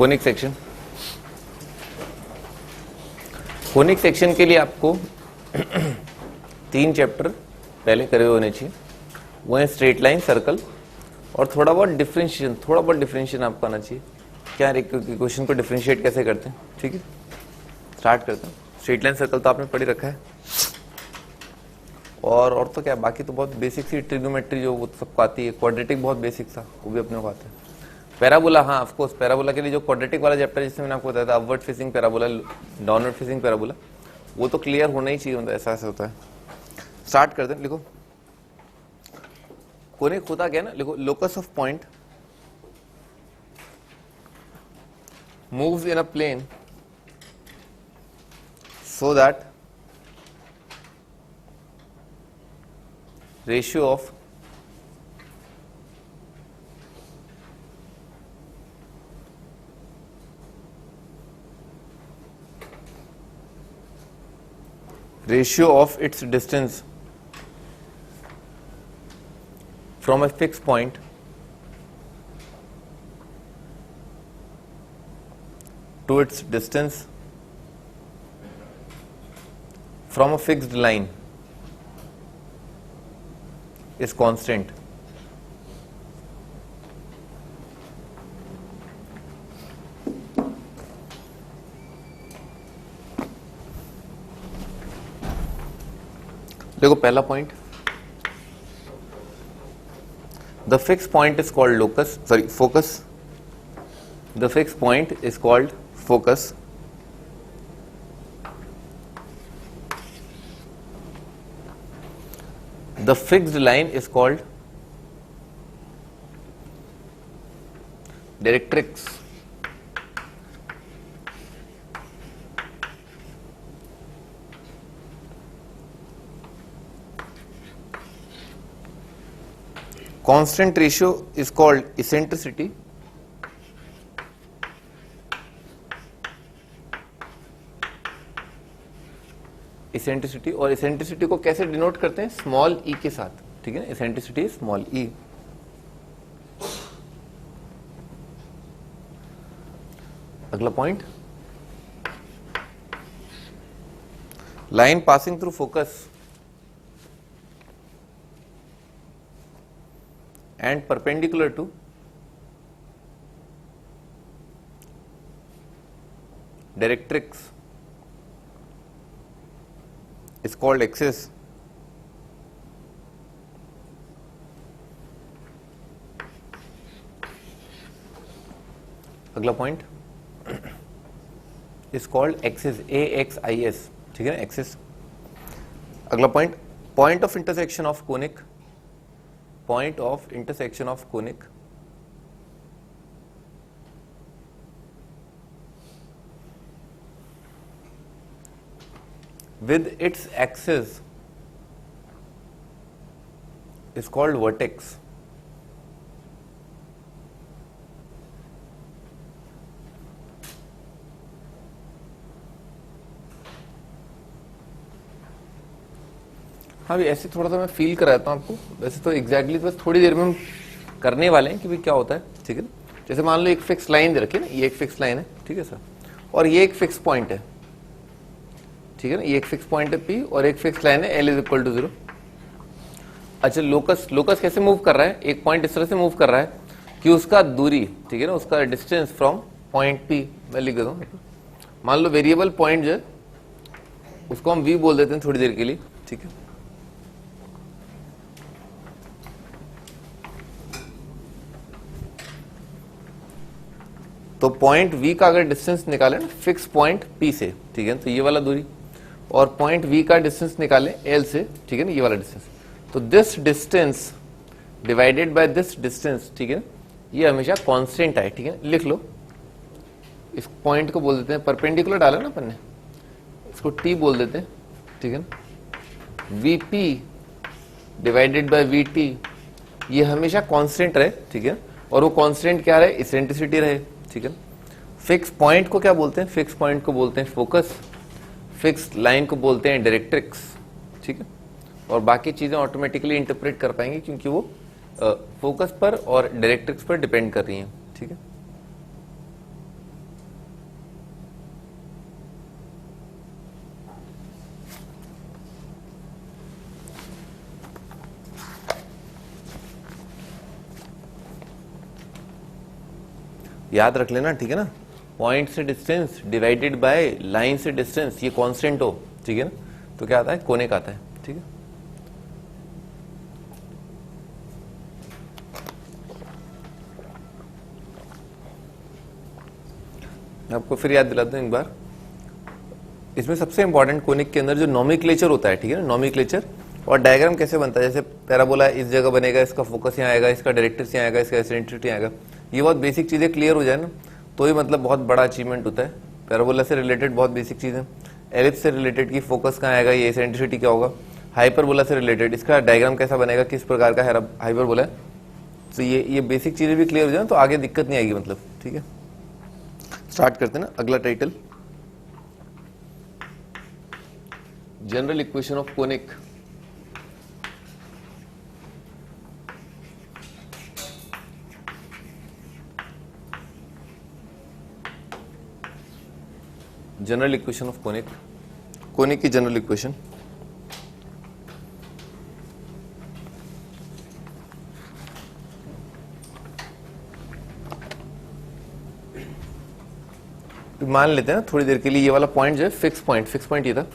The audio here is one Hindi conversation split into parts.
Conic section. कोनिक सेक्शन के लिए आपको 3 चैप्टर पहले करे होने चाहिए। वो है स्ट्रेट लाइन, सर्कल और थोड़ा बहुत डिफरेंशिएशन आपको आना चाहिए। क्या क्वेश्चन को डिफरेंशिएट कैसे करते हैं, ठीक है। स्टार्ट करते हैं। स्ट्रेट लाइन, सर्कल तो आपने पढ़ी रखा है और तो क्या, बाकी तो बहुत बेसिक सी ट्रिग्नोमेट्री जो वो सबको आती है। क्वाड्रेटिक बहुत बेसिक था, वो भी अपने को आता है। पैराबोला, हाँ ऑफ कोर्स, पैराबोला के लिए जो क्वाड्रेटिक वाला चैप्टर जिसमें मैंने आपको बताया था, upward facing parabola, downward facing parabola, वो तो क्लियर होना ही चाहिए, मतलब ऐसा होता है। स्टार्ट करते हैं। लिखो कोनिक होता क्या है ना, लिखो locus of point moves in a plane so that ratio of its distance from a fixed point to its distance from a fixed line is constant. देखो पहला point, the fixed point is called focus. The fixed point is called focus. The fixed line is called directrix. Constant ratio is called eccentricity. Eccentricity, और इसेंट्रिसिटी को कैसे डिनोट करते हैं, स्मॉल ई के साथ, ठीक है ना। Eccentricity small E. अगला point, line passing through focus and perpendicular to directrix is called axis. अगला point is called axis, AXIS, ठीक है ना, axis। अगला point, point of intersection of conic, point of intersection of conic with its axis is called vertex. हाँ भी ऐसे थोड़ा सा मैं फील कराता हूँ आपको, वैसे तो एग्जैक्टली बस थोड़ी देर में हम करने वाले हैं कि भाई क्या होता है, ठीक है ना। जैसे मान लो एक फिक्स लाइन दे रखी है ना, ये एक फिक्स लाइन है, ठीक है सर, और ये एक फिक्स पॉइंट है, ठीक है ना। ये एक फिक्स पॉइंट है P और एक फिक्स लाइन है L इज इक्वल टू 0। अच्छा लोकस कैसे मूव कर रहा है, एक पॉइंट इस तरह से मूव कर रहा है कि उसका दूरी, ठीक है ना, उसका डिस्टेंस फ्रॉम पॉइंट P, मैं लिख देता हूँ। मान लो वेरिएबल पॉइंट जो है उसको हम V बोल देते हैं थोड़ी देर के लिए, ठीक है। तो पॉइंट V का अगर डिस्टेंस निकालें फिक्स पॉइंट P से, ठीक है, तो ये वाला दूरी, और पॉइंट V का डिस्टेंस निकालें L से, ठीक है ना, ये वाला डिस्टेंस, तो this distance divided by this distance, ठीक है ना, ये हमेशा कांस्टेंट है, ठीक है। लिख लो, इस पॉइंट को बोल देते हैं, परपेंडिकुलर डाला ना अपन ने, इसको T बोल देते हैं, ठीक है ना। VP डिवाइडेड बाय VT ये हमेशा कांस्टेंट रहे, ठीक है, और वो कांस्टेंट क्या रहे, इसेंट्रिसिटी रहे, ठीक है। फिक्स पॉइंट को क्या बोलते हैं, फिक्स पॉइंट को बोलते हैं फोकस, फिक्स लाइन को बोलते हैं डायरेक्ट्रिक्स, ठीक है। और बाकी चीजें ऑटोमेटिकली इंटरप्रेट कर पाएंगे क्योंकि वो फोकस पर और डायरेक्ट्रिक्स पर डिपेंड कर रही हैं, ठीक है। याद रख लेना, ठीक है ना, पॉइंट से डिस्टेंस डिवाइडेड बाय लाइन से डिस्टेंस, ये कांस्टेंट हो, ठीक है ना, तो क्या आता है, कोनिक आता है, ठीक है। आपको फिर याद दिलाता हूं एक बार, इसमें सबसे इंपॉर्टेंट कोनिक के अंदर जो नोमेनक्लेचर होता है, ठीक है ना, नोमेनक्लेचर, और डायग्राम कैसे बनता है, जैसे पैराबोला इस जगह बनेगा, इसका फोकस यहाँ आएगा, इसका डायरेक्ट्रिक्स यहाँ आएगा, इसका एसेंट्रिसिटी आएगा, ये बहुत बेसिक चीजें क्लियर हो जाए ना, तो ही मतलब बहुत बड़ा अचीवमेंट होता है। पैराबोला से रिलेटेड बहुत बेसिक चीजें, एलिप्स से रिलेटेड की फोकस कहाँ आएगा, ये एसेंट्रिसिटी क्या होगा, हाइपरबोला से रिलेटेड इसका डायग्राम कैसा बनेगा, किस प्रकार का हाइपरबोला है, तो ये बेसिक चीजें भी क्लियर हो जाए तो आगे दिक्कत नहीं आएगी, मतलब, ठीक है। स्टार्ट करते हैं ना, अगला title, general equation of conic. General equation of conic, conic की जनरल इक्वेशन। मान लेते हैं ना थोड़ी देर के लिए ये वाला पॉइंट जो है फिक्स पॉइंट ये था,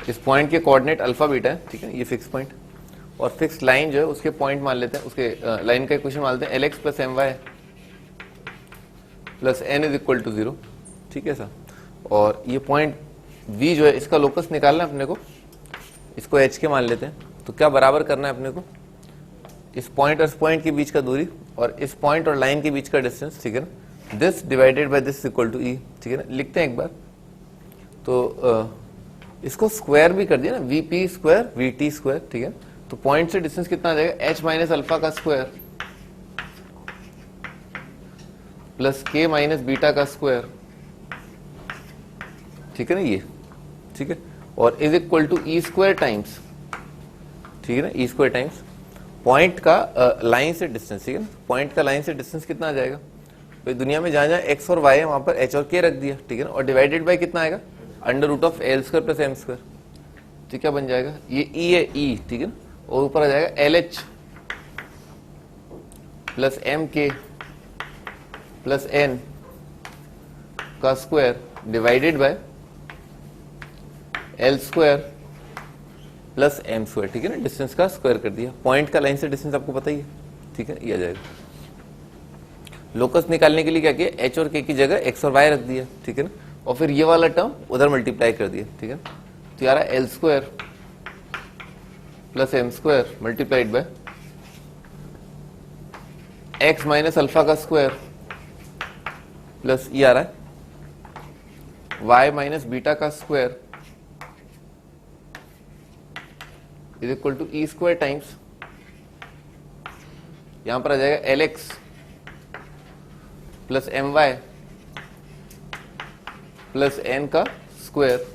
इस पॉइंट के कोऑर्डिनेट अल्फा बीटा है, ठीक है, ये फिक्स पॉइंट, और फिक्स लाइन जो है उसके पॉइंट मान लेते हैं, उसके लाइन का इक्वेशन मान लेते हैं Lx plus M Y plus N is equal to 0, ठीक है सर। और ये पॉइंट V जो है इसका लोकस निकालना है अपने को, इसको H के मान लेते हैं, तो क्या बराबर करना है अपने को, इस पॉइंट और इस पॉइंट के बीच का दूरी और इस पॉइंट और लाइन के बीच का डिस्टेंस, ठीक है ना, this divided by this equal to E, ठीक है ना, लिखते हैं एक बार, तो इसको स्क्वायर भी कर दिया ना, VP स्क्वायर VT स्क्वायर, ठीक है, तो पॉइंट से डिस्टेंस कितना आ जाएगा, H माइनस अल्फा का square plus K minus beta का स्क्वायर, ठीक है ना, ये ठीक है, और is equal to E square times, ठीक है ना, ई स्क्वायर टाइम्स पॉइंट का लाइन से डिस्टेंस, ठीक है ना, पॉइंट का लाइन से डिस्टेंस कितना आ जाएगा भाई, दुनिया में जहां जहां x और y है वहां पर h और k रख दिया, ठीक है ना, और डिवाइडेड बाय कितना आएगा, under root of L square plus M square, तो क्या बन जाएगा, ये ई है, ई, ठीक है ना, और ऊपर आ जाएगा LH प्लस एम के प्लस एन का square divided by L square plus M square, ठीक है ना, डिस्टेंस का स्क्वायर कर दिया, पॉइंट का लाइन से डिस्टेंस आपको पता ही है, ठीक है, ये आ जाएगा। लोकस निकालने के लिए क्या किया, एच और के की जगह एक्स और वाई रख दिया, ठीक है ना, और फिर ये वाला टर्म उधर मल्टीप्लाई कर दिया, ठीक है, तो यार L square plus M square multiplied by X minus alpha का स्क्वायर प्लस ये आ रहा है वाई माइनस बीटा का square is equal to E square times, यहां पर आ जाएगा L X plus M Y plus N का स्क्वायर,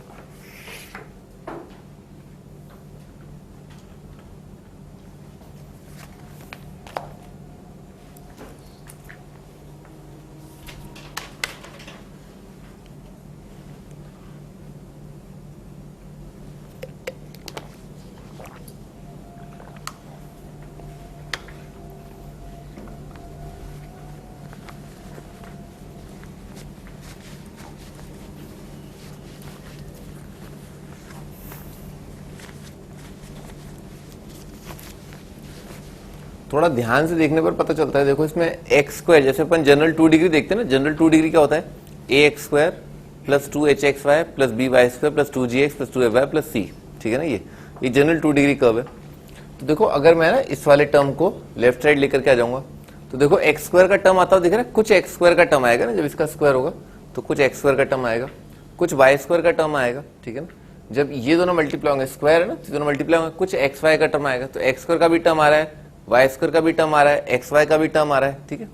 थोड़ा ध्यान से देखने पर पता चलता है, देखो इसमें एक्स स्क्वायर, जैसे अपन जनरल 2 डिग्री देखते हैं ना, जनरल 2 डिग्री क्या होता है, A X square plus 2hxy plus by square plus 2gx plus 2fy plus c, ठीक है ना, ये जनरल 2 डिग्री कर्व है। तो देखो अगर मैं ना इस वाले टर्म को लेफ्ट साइड लेकर के आ जाऊंगा, तो देखो एक्स स्क्वायर का टर्म आता हो, दिख रहा है, कुछ एक्स स्क्वायर का टर्म आएगा ना, जब इसका स्क्वायर होगा तो कुछ एक्स स्क्वायर का टर्म आएगा, कुछ वाई स्क्वायर का टर्म आएगा, ठीक है ना, जब ये दोनों मल्टीप्लाई होंगे, स्क्वायर है ना, तो दोनों मल्टीप्लाई होंगे, कुछ एक्स वाई का टर्म आएगा, तो एक्स स्क्वायर का भी टर्म आ रहा है, वाई स्क्वायर का भी टर्म आ रहा है, एक्स वाई का भी टर्म आ रहा है, ठीक है,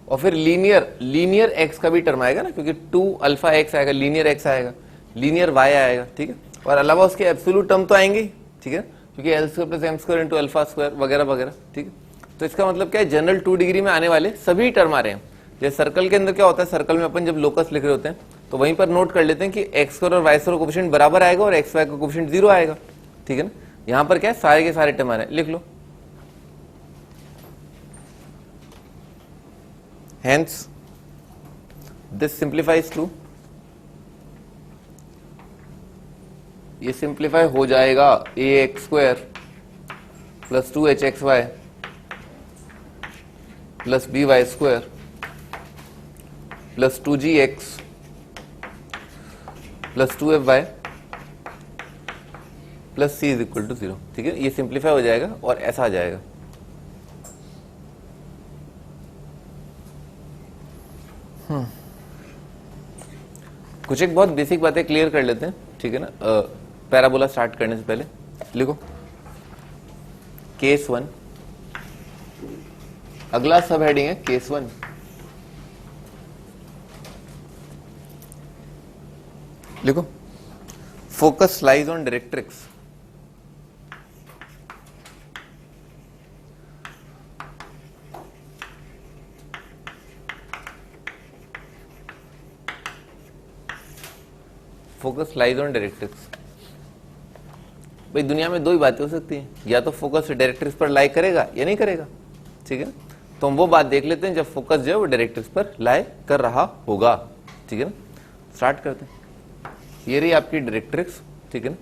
और फिर लीनियर एक्स का भी टर्म आएगा ना, क्योंकि 2 अल्फा एक्स आएगा, लीनियर एक्स आएगा, लीनियर वाई आएगा, ठीक है, और अलावा उसके एब्सोल्यूट टर्म तो आएंगे, ठीक है, क्योंकि L square plus M square into alpha square वगैरह वगैरह, ठीक है। तो इसका मतलब क्या है, जनरल 2 डिग्री में आने वाले सभी टर्म आ रहे हैं। जैसे सर्कल के अंदर क्या होता है, सर्कल में अपन जब लोकस लिख रहे होते हैं तो वहीं पर नोट कर लेते हैं कि एक्स स्क्वायर और वाई स्क्वायर कोफिशिएंट बराबर आएगा और एक्स वाई का कोफिशिएंट 0 आएगा, ठीक है ना। यहाँ पर क्या है, सारे के सारे टर्म आ रहे हैं, लिख लो। Hence दिस सिंप्लीफाइज टू, ये सिंप्लीफाई हो जाएगा A X square plus 2hxy plus by square plus 2gx plus 2fy plus c is equal to 0। ठीक है, ये सिंप्लीफाई हो जाएगा और ऐसा आ जाएगा। कुछ एक बहुत बेसिक बातें क्लियर कर लेते हैं, ठीक है ना, पैराबोला स्टार्ट करने से पहले। लिखो केस 1, अगला सब हेडिंग है केस 1। लिखो focus lies on directrix. Focus lies on directrix. भाई दुनिया में दो ही बातें हो सकती हैं, या तो फोकस डायरेक्ट्रिक्स पर लाई करेगा या नहीं करेगा। ठीक है, तो हम वो बात देख लेते हैं जब फोकस जो है वो डायरेक्ट्रिक्स पर लाई कर रहा होगा। ठीक है ना, स्टार्ट करते हैं। ये रही आपकी डायरेक्ट्रिक्स, ठीक है ना,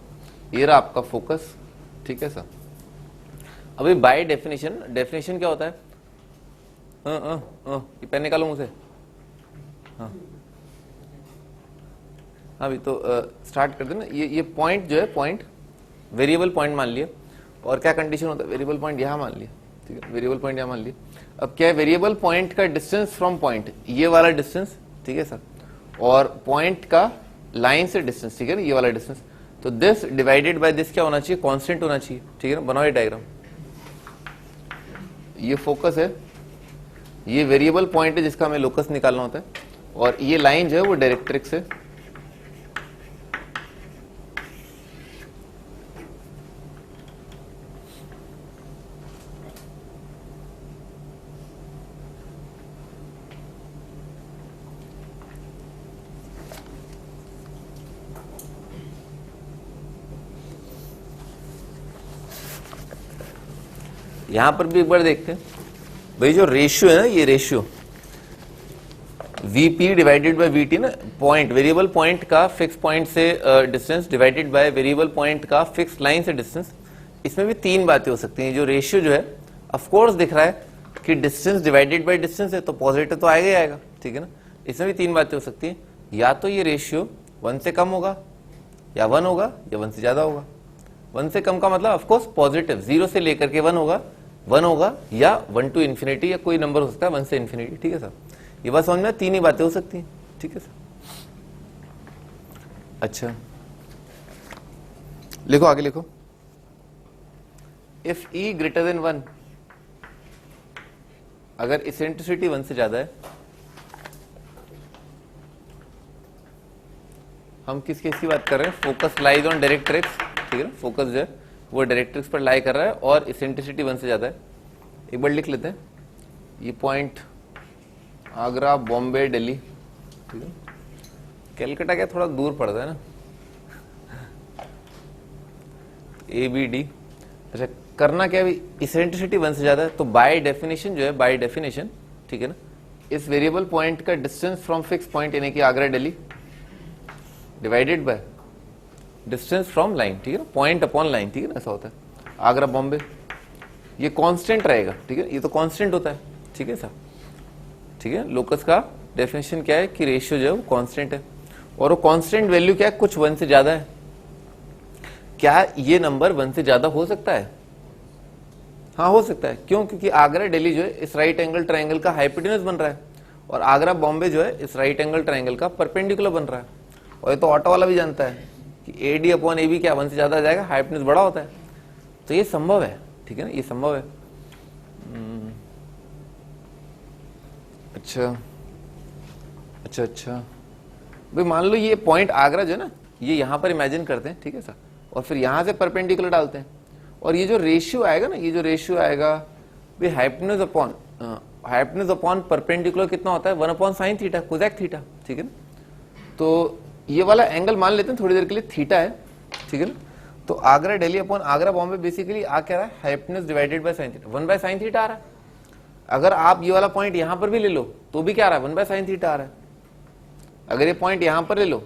ये रहा आपका फोकस। ठीक है सर, अभी बाय डेफिनेशन, डेफिनेशन क्या होता है? ये पेन निकालो मुझे। हाँ अभी तो स्टार्ट करते ना। ये पॉइंट जो है, पॉइंट वेरिएबल पॉइंट मान लिया, और क्या कंडीशन होता है? वेरिएबल पॉइंट यहां मान लिया। ठीक है, वेरिएबल पॉइंट यहां मान लिया। अब क्या है, वेरिएबल पॉइंट का डिस्टेंस फ्रॉम पॉइंट, ये वाला डिस्टेंस, ठीक है सर, और पॉइंट का लाइन से डिस्टेंस, ठीक है ना, ये वाला डिस्टेंस। तो दिस डिवाइडेड बाय दिस क्या होना चाहिए? कांस्टेंट होना चाहिए। ठीक है ना, बनाओ ये डायग्राम। ये फोकस है, ये वेरिएबल पॉइंट है जिसका हमें लोकस निकालना होता है, और ये लाइन जो है वो डायरेक्ट्रिक्स है। यहां पर भी एक बार देखते हैं भाई, जो रेशियो है ना, ये ratio VP divided by VT ना, पॉइंट वेरिएबल पॉइंट का फिक्स पॉइंट से distance divided by variable point का फिक्स लाइन से डिस्टेंस। इसमें भी तीन बातें हो सकती हैं। जो रेशियो जो है, ऑफ कोर्स दिख रहा है कि डिस्टेंस डिवाइडेड बाय डिस्टेंस है, तो पॉजिटिव तो आएगा ही आएगा। ठीक है ना, इसमें भी तीन बातें हो सकती हैं। या तो ये रेशियो 1 से कम होगा, या 1 होगा, या 1 से ज्यादा होगा। 1 से कम का मतलब ऑफकोर्स पॉजिटिव, 0 से लेकर के 1 होगा, 1 होगा, या 1 to इंफिनिटी, या कोई नंबर हो सकता है 1 से इंफिनिटी। ठीक है सर, ये बात समझ में, तीन ही बातें हो सकती हैं। ठीक है सर, अच्छा लिखो आगे, लिखो इफ E ग्रेटर देन 1, अगर इसेंट्रिसिटी 1 से ज्यादा है, हम किस केस की बात कर रहे हैं? Focus lies on directrix. ठीक है ना, फोकस जो है वो डायरेक्ट्रिक्स पर लाई कर रहा है और इसेंट्रिसिटी 1 से ज्यादा है। एक बार लिख लेते हैं, ये पॉइंट आगरा, बॉम्बे, दिल्ली। ठीक है, कैलकाटा क्या थोड़ा दूर पड़ता है ना, ABD। अच्छा, करना क्या है, इसेंट्रिसिटी 1 से ज्यादा है, तो बाय डेफिनेशन जो है, बाय डेफिनेशन, ठीक है ना, इस वेरिएबल पॉइंट का डिस्टेंस फ्रॉम फिक्स पॉइंट यानी कि Agra Delhi divided by distance from line, ठीक है ना, पॉइंट अपॉन लाइन। ठीक है ना, ऐसा होता है। आगरा बॉम्बे ये कांस्टेंट रहेगा। ठीक है, ये तो कांस्टेंट होता है। ठीक है सर, ठीक है, लोकस का डेफिनेशन क्या है कि रेशियो जो है वो कांस्टेंट है, और वो कांस्टेंट वैल्यू क्या है? कुछ 1 से ज्यादा है। क्या ये नंबर 1 से ज्यादा हो सकता है? हाँ हो सकता है। क्यों? क्योंकि आगरा दिल्ली जो है इस राइट एंगल ट्रायंगल का हाइपोटेन्यूज बन रहा है, और आगरा बॉम्बे जो है इस राइट एंगल ट्रायंगल का परपेंडिकुलर बन रहा है। और ये तो ऑटो वाला भी जानता है कि AD अपॉन AB क्या 1 से ज्यादा आ जाएगा, हाइपोटेन्यूज बड़ा होता है। तो ये संभव है। ठीक है ना, ये संभव है। अच्छा अच्छा अच्छा भाई, मान लो ये पॉइंट आगरा जो है ना, ये यहां पर इमेजिन करते हैं। ठीक है सर, और फिर यहां से परपेंडिकुलर डालते हैं, और ये जो रेशियो आएगा ना, ये जो रेशियो आएगा भाई, हाइपोटेन्यूज अपॉन परपेंडिकुलर कितना होता है? 1 upon sine theta, cosec theta. ठीक है ना, तो ये वाला एंगल मान लेते हैं थोड़ी देर के लिए, थीटा है। ठीक है ना, तो आगरा दिल्ली अपॉन आगरा बॉम्बे बेसिकली आ क्या रहा है? Hypotenuse divided by sine theta, 1 by sine theta आ रहा है। अगर आप ये वाला पॉइंट यहां पर भी ले लो तो भी क्या आ रहा है? 1 बाय साइन थीटा आ रहा है। अगर ये पॉइंट यहां पर ले लो,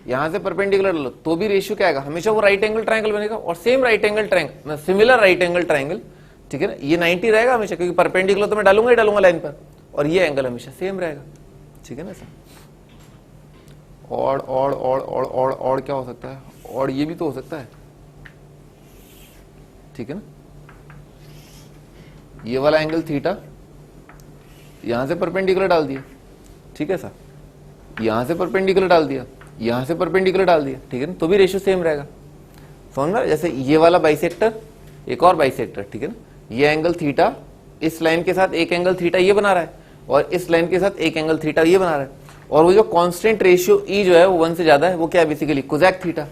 यहां से परपेंडिकुलर लो, तो भी रेशियो क्या आएगा, हमेशा वो राइट एंगल ट्रायंगल बनेगा। और same right angle triangle, similar right angle triangle, ठीक है ना, ये 90 रहेगा हमेशा, क्योंकि परपेंडिकुलर तो मैं डालूंगा ही डालूंगा लाइन पर, और ये एंगल हमेशा सेम रहेगा, ठीक है ना सर। और क्या हो सकता है, और ये भी तो हो सकता है, ठीक है ना। ये वाला एंगल थीटा यहां से परपेंडिकुलर डाल दिया, ठीक है सर, यहां से परपेंडिकुलर डाल दिया, यहां से परपेंडिकुलर डाल दिया, ठीक है ना, तो भी रेशियो सेम रहेगा। समझ में, जैसे ये वाला बाइसेक्टर, एक और बाइसेक्टर, ठीक है ना, ये एंगल थीटा इस लाइन के साथ एक एंगल थीटा ये बना रहा है, और इस लाइन के साथ एक एंगल थीटा ये बना रहा है, और वो जो कांस्टेंट रेशियो ई जो है वो 1 से ज्यादा है, वो क्या है बेसिकली कोसेक थीटा।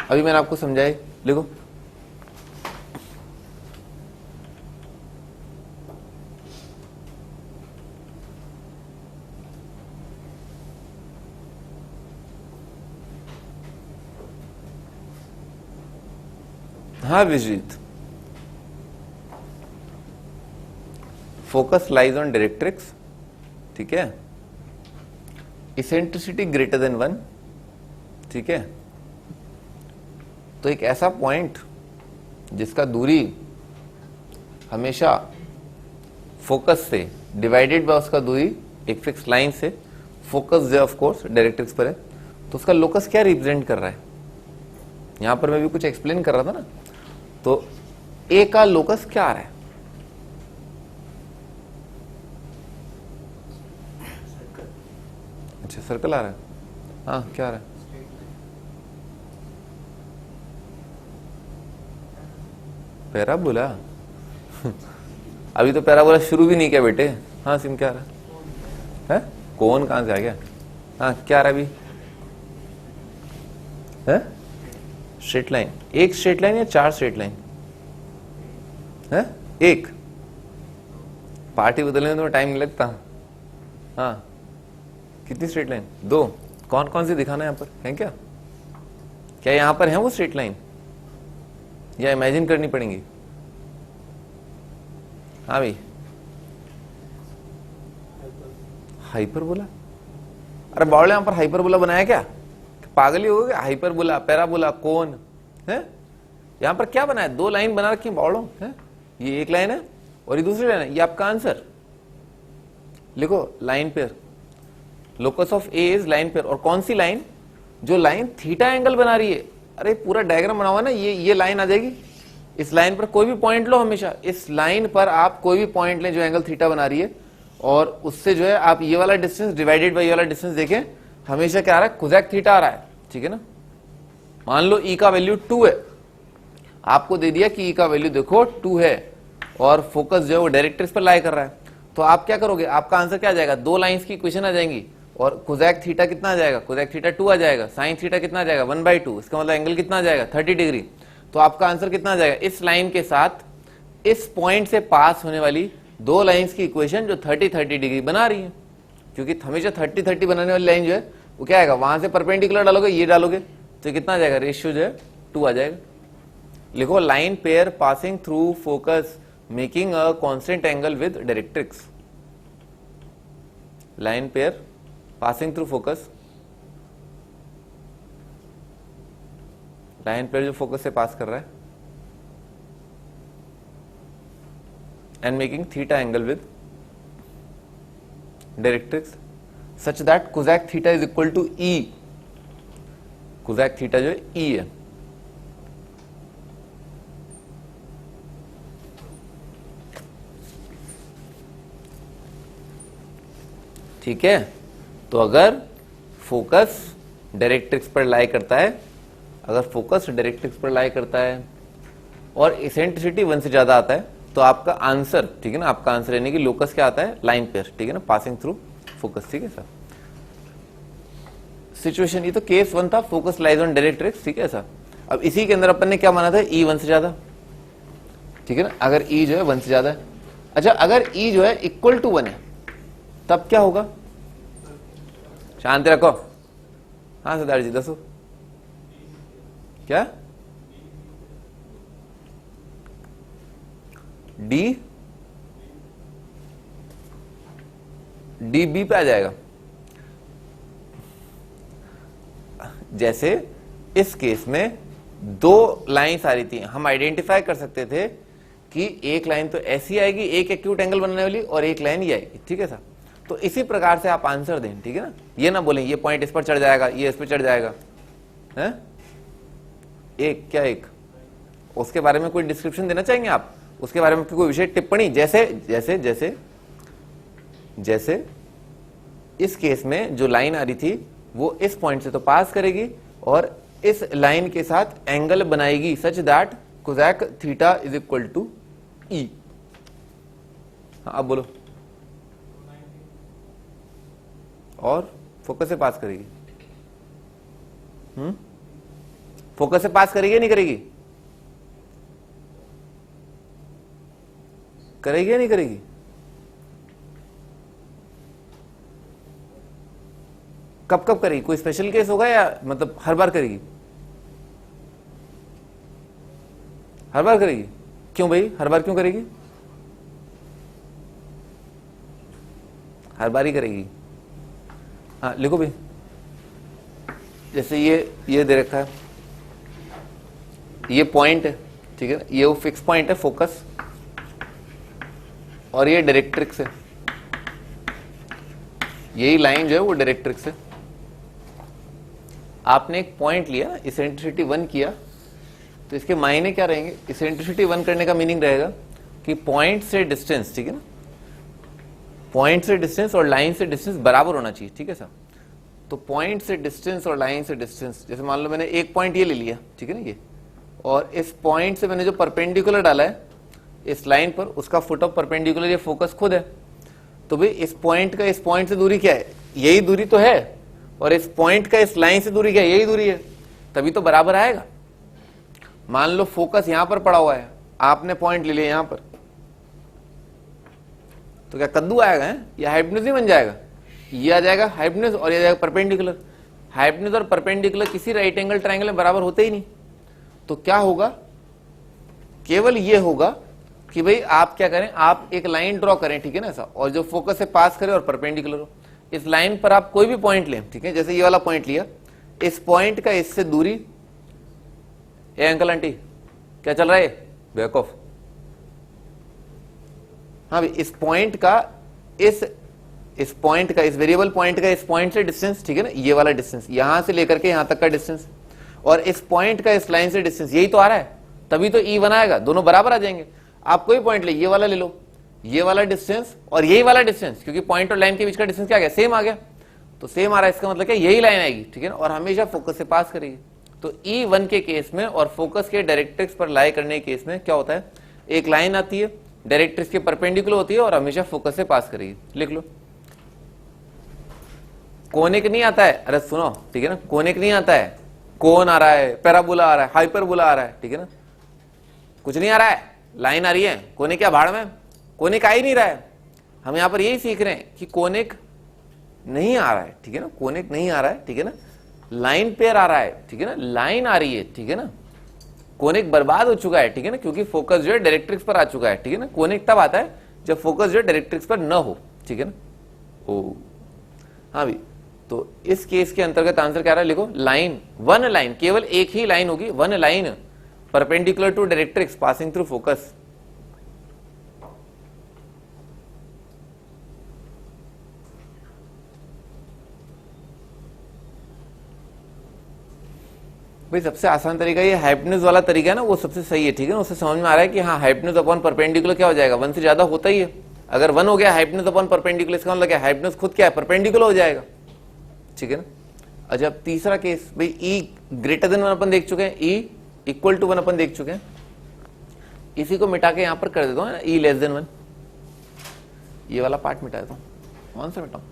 अभी मैंने आपको समझाया, देखो हाँ विजित, फोकस लाइज ऑन डायरेक्ट्रिक्स, ठीक है, इसेंट्रिसिटी ग्रेटर देन 1, ठीक है। तो एक ऐसा पॉइंट जिसका दूरी हमेशा फोकस से डिवाइडेड बाय उसका दूरी एक फिक्स लाइन से, फोकस जो ऑफ कोर्स डायरेक्ट्रिक्स पर है, तो उसका लोकस क्या रिप्रेजेंट कर रहा है, यहां पर मैं भी कुछ एक्सप्लेन कर रहा था ना, तो ए का लोकस क्या आ रहा है, अच्छा सर्कल आ रहा है, हाँ क्या आ रहा है, पैराबोला अभी तो पैराबोला शुरू भी नहीं किया बेटे। हाँ सिम क्या आ रहा है, कौन कहां से आ गया, हाँ क्या आ रहा है अभी, है स्ट्रेट लाइन, एक स्ट्रेट लाइन या 4 स्ट्रेट लाइन है, एक पार्टी बदलने में तो टाइम नहीं लगता, हाँ कितनी स्ट्रेट लाइन, 2, कौन कौन सी दिखाना है यहाँ पर है क्या, क्या यहां पर है वो स्ट्रेट लाइन या इमेजिन करनी पड़ेंगी, हाँ भाई हाइपरबोला, अरे बावले यहां पर हाइपरबोला बनाया क्या, पागल ही हो गया, हाइपरबोला पैराबोला कौन है, यहां पर क्या बनाया, 2 लाइन बना रखी बावड़ों है, ये एक लाइन है और ये दूसरी लाइन है, ये आपका आंसर लिखो, line pair, locus of A is line pair, और कौन सी लाइन, जो लाइन थीटा एंगल बना रही है, अरे पूरा डायग्राम बना हुआ ना, ये लाइन आ जाएगी, इस लाइन पर कोई भी पॉइंट लो, हमेशा इस लाइन पर आप कोई भी पॉइंट लें जो एंगल थीटा बना रही है, और उससे जो है आप ये वाला डिस्टेंस डिवाइडेड बाय ये वाला डिस्टेंस देखें, हमेशा क्या आ रहा है, कोसेक थीटा आ रहा है, ठीक है ना। मान लो ई का वैल्यू 2 है, आपको दे दिया कि ई का वैल्यू देखो 2 है, और फोकस जो है वो डायरेक्ट्रिक्स पर लाई कर रहा है, तो आप क्या करोगे, आपका आंसर क्या आ जाएगा, 2 लाइंस की इक्वेशन आ जाएंगी, और कोसेक थीटा कितना आ जाएगा, कोसेक थीटा 2 आ जाएगा, साइन थीटा कितना आ जाएगा 1/2, इसका मतलब एंगल कितना आ जाएगा 30 डिग्री, तो आपका आंसर कितना आ जाएगा, इस लाइन के साथ इस पॉइंट से पास होने वाली 2 लाइंस की इक्वेशन जो 30-30 डिग्री बना रही है, क्योंकि हमेशा 30-30 बनाने वाली लाइन जो है वो क्या आएगा, वहां से परपेंडिकुलर डालोगे, ये डालोगे तो कितना आ जाएगा, रेशियो जो है 2 आ जाएगा। लिखो line pair passing through focus making a constant angle with directrix, line pair passing through focus, line pair जो फोकस से पास कर रहा है, and making theta angle with directrix such that cosec theta is equal to E, cosec theta जो है ई है, ठीक है। तो अगर फोकस डायरेक्ट्रिक्स पर लाई करता है, अगर फोकस डायरेक्ट्रिक्स पर लाई करता है और इसेंट्रिसिटी 1 से ज्यादा आता है, तो आपका आंसर, ठीक है ना, आपका आंसर यानी कि लोकस क्या आता है, लाइन पेयर, ठीक है ना, पासिंग थ्रू फोकस, ठीक है सर। सिचुएशन, ये तो केस 1 था, फोकस लाइज ऑन डायरेक्ट्रिक्स, ठीक है सर। अब इसी के अंदर अपन ने क्या माना था, ई 1 से ज्यादा, ठीक है ना, अगर ई जो है 1 से ज्यादा है, अच्छा अगर ई जो है इक्वल टू 1 है, तब क्या होगा, शांति रखो, हाँ सिद्धार्थ जी दसो क्या, डी डी बी पे आ जाएगा, जैसे इस केस में दो लाइंस आ रही थी, हम आइडेंटिफाई कर सकते थे कि एक लाइन तो ऐसी आएगी, एक एक्यूट एंगल बनने वाली, और एक लाइन ये आएगी, ठीक है सर। तो इसी प्रकार से आप आंसर दें, ठीक है ना, ये ना बोलें ये पॉइंट इस पर चढ़ जाएगा, ये इस पर चढ़ जाएगा, है एक क्या एक, उसके बारे में कोई डिस्क्रिप्शन देना चाहेंगे आप, उसके बारे में कोई विशेष टिप्पणी, जैसे जैसे जैसे जैसे इस केस में जो लाइन आ रही थी वो इस पॉइंट से तो पास करेगी और इस लाइन के साथ एंगल बनाएगी such that cosec theta is equal to E. हाँ अब बोलो, और फोकस से पास करेगी, फोकस से पास करेगी या नहीं करेगी, करेगी या नहीं करेगी, कब कब करेगी, कोई स्पेशल केस होगा या मतलब हर बार करेगी, हर बार करेगी, क्यों भाई हर बार क्यों करेगी, हर बार ही करेगी। हाँ लिखो भाई, जैसे ये दे रखा है, ये पॉइंट है, ठीक है, ये वो फिक्स पॉइंट है फोकस, और ये डायरेक्ट्रिक्स है, यही लाइन जो है वो डायरेक्ट्रिक्स है। आपने एक पॉइंट लिया, इसेंट्रिसिटी 1 किया, तो इसके मायने क्या रहेंगे, इसेंट्रिसिटी 1 करने का मीनिंग रहेगा कि पॉइंट से डिस्टेंस, ठीक है ना, पॉइंट से डिस्टेंस और लाइन से डिस्टेंस बराबर होना चाहिए, ठीक है सर। तो पॉइंट से डिस्टेंस और लाइन से डिस्टेंस, जैसे मान लो मैंने एक पॉइंट ये ले लिया, ठीक है ना, ये, और इस पॉइंट से मैंने जो परपेंडिकुलर डाला है इस लाइन पर, उसका फुट ऑफ परपेंडिकुलर ये फोकस खुद है, तो भाई इस पॉइंट का इस पॉइंट से दूरी क्या है, यही दूरी तो है, और इस पॉइंट का इस लाइन से दूरी क्या है, यही दूरी है, तभी तो बराबर आएगा। मान लो फोकस यहां पर पड़ा हुआ है, आपने पॉइंट ले लिया यहां पर, तो क्या कद्दू आएगा है? या हाइपोटेन्यूज ही बन जाएगा, ये आ जाएगा हाइपोटेन्यूज और ये आ जाएगा परपेंडिकुलर। हाइपोटेन्यूज और परपेंडिकुलर किसी राइट एंगल ट्रायंगल में बराबर होते ही नहीं, तो क्या होगा, केवल ये होगा कि भाई आप क्या करें, आप एक लाइन ड्रॉ करें, ठीक है ना ऐसा, और जो फोकस से पास करे और परपेंडिकुलर हो, इस लाइन पर आप कोई भी पॉइंट लें, ठीक है, जैसे ये वाला पॉइंट लिया, इस पॉइंट का इससे दूरी, ए अंकल आंटी क्या चल रहा है, बैक ऑफ, हाँ भाई इस पॉइंट का इस पॉइंट का, इस वेरिएबल पॉइंट का इस पॉइंट से डिस्टेंस, ठीक है ना, ये वाला डिस्टेंस यहां से लेकर के यहां तक का डिस्टेंस, और इस पॉइंट का इस लाइन से डिस्टेंस, यही तो आ रहा है, तभी तो ई बनाएगा, दोनों बराबर आ जाएंगे। आप कोई पॉइंट ले, ये वाला ले लो, ये वाला डिस्टेंस और यही वाला डिस्टेंस, क्योंकि पॉइंट और लाइन के बीच का डिस्टेंस क्या आ गया, सेम आ गया, तो सेम आ रहा है, इसका मतलब क्या, यही लाइन आएगी, ठीक है ना, और हमेशा फोकस से पास करेगी। तो E1 के केस में और फोकस के डायरेक्ट्रिक्स पर लाई करने के केस में क्या होता है, एक लाइन आती है, डायरेक्ट्रिक्स के परपेंडिकुलर होती है और हमेशा फोकस से पास करेगी। लिख लो, कोनिक नहीं आता है, अरे सुनो, ठीक है ना, कोनिक नहीं आता है, कोन आ रहा है, पैराबोला आ रहा है, हाइपरबोला आ रहा है, ठीक है ना, कुछ नहीं आ रहा है, लाइन आ रही है, कोनिक क्या भाड़ में, कोनिक आ ही नहीं रहा है। हम यहां पर यही सीख रहे हैं कि कोनिक नहीं आ रहा है, ठीक है ना, कोनिक नहीं आ रहा है, ठीक है ना, लाइन पेयर आ रहा है, ठीक है ना, लाइन आ रही है, ठीक है ना, कोनिक बर्बाद हो चुका है, ठीक है ना, क्योंकि फोकस जो है डायरेक्ट्रिक्स पर आ चुका है, ठीक है ना, कोनिक तब आता है जब फोकस जो है डायरेक्ट्रिक्स पर न हो, ठीक है ना। ओ हाँ भी, तो इस केस के अंतर्गत आंसर क्या रहा है, लिखो, लाइन, वन लाइन, केवल एक ही लाइन होगी, one line perpendicular to directrix passing through focus. भाई सबसे आसान तरीका ये हाइपोटेन्यूज वाला तरीका है ना, वो सबसे सही है, ठीक है ना, उससे समझ में आ रहा है कि हाँ हाइपोटेन्यूज अपॉन परपेंडिकुलर क्या हो जाएगा, 1 से ज्यादा होता ही है, अगर 1 हो गया हाइपोटेन्यूज अपॉन परपेंडिकुलर, इसका मतलब क्या, हाइपोटेन्यूज खुद क्या है, परपेंडिकुलर हो जाएगा, ठीक है ना। अच्छा अब तीसरा केस, भाई E ग्रेटर देन 1 अपन देख चुके हैं, E इक्वल टू 1 अपन देख चुके हैं, इसी को मिटा के यहां पर कर देता हूं ना, E लेस देन 1, ये वाला पार्ट मिटा देता हूं, कौन सा मिटाऊं,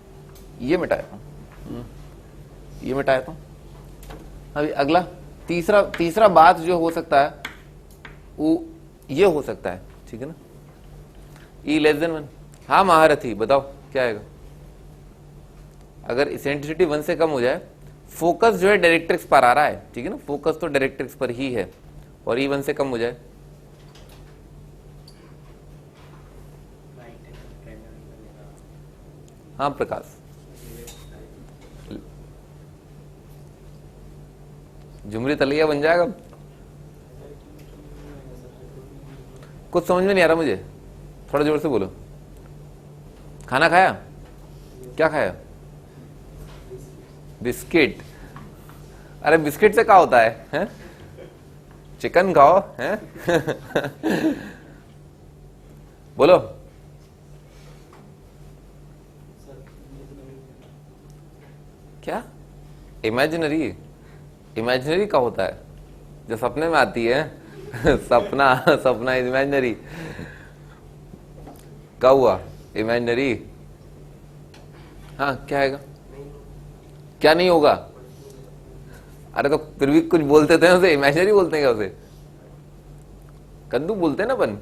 ये मिटा देता हूं, ये मिटा देता हूं। अभी अगला तीसरा बात जो हो सकता है वो ये हो सकता है, ठीक है ना, E लेस देन 1, हाँ महारथी बताओ क्या आएगा, अगर इसेंट्रिसिटी 1 से कम हो जाए, फोकस जो है डायरेक्ट्रिक्स पर आ रहा है, ठीक है ना, फोकस तो डायरेक्ट्रिक्स पर ही है, और E 1 से कम हो जाए, हाँ प्रकाश, झुमरी तलैया बन जाएगा। कुछ समझ में नहीं आ रहा मुझे, थोड़ा जोर से बोलो। खाना खाया? क्या खाया? बिस्किट। अरे बिस्किट से क्या होता है? चिकन खाओ हैं? बोलो। क्या? इमेजिनरी? इमेजिनरी का होता है जो सपने में आती है। सपना, सपना इमेजिनरी क्या हुआ? इमेजिनरी। हाँ, क्या आएगा? क्या नहीं होगा? अरे तो फिर भी कुछ बोलते थे उसे, इमेजिनरी बोलते हैं क्या उसे? कद्दू बोलते हैं ना अपन।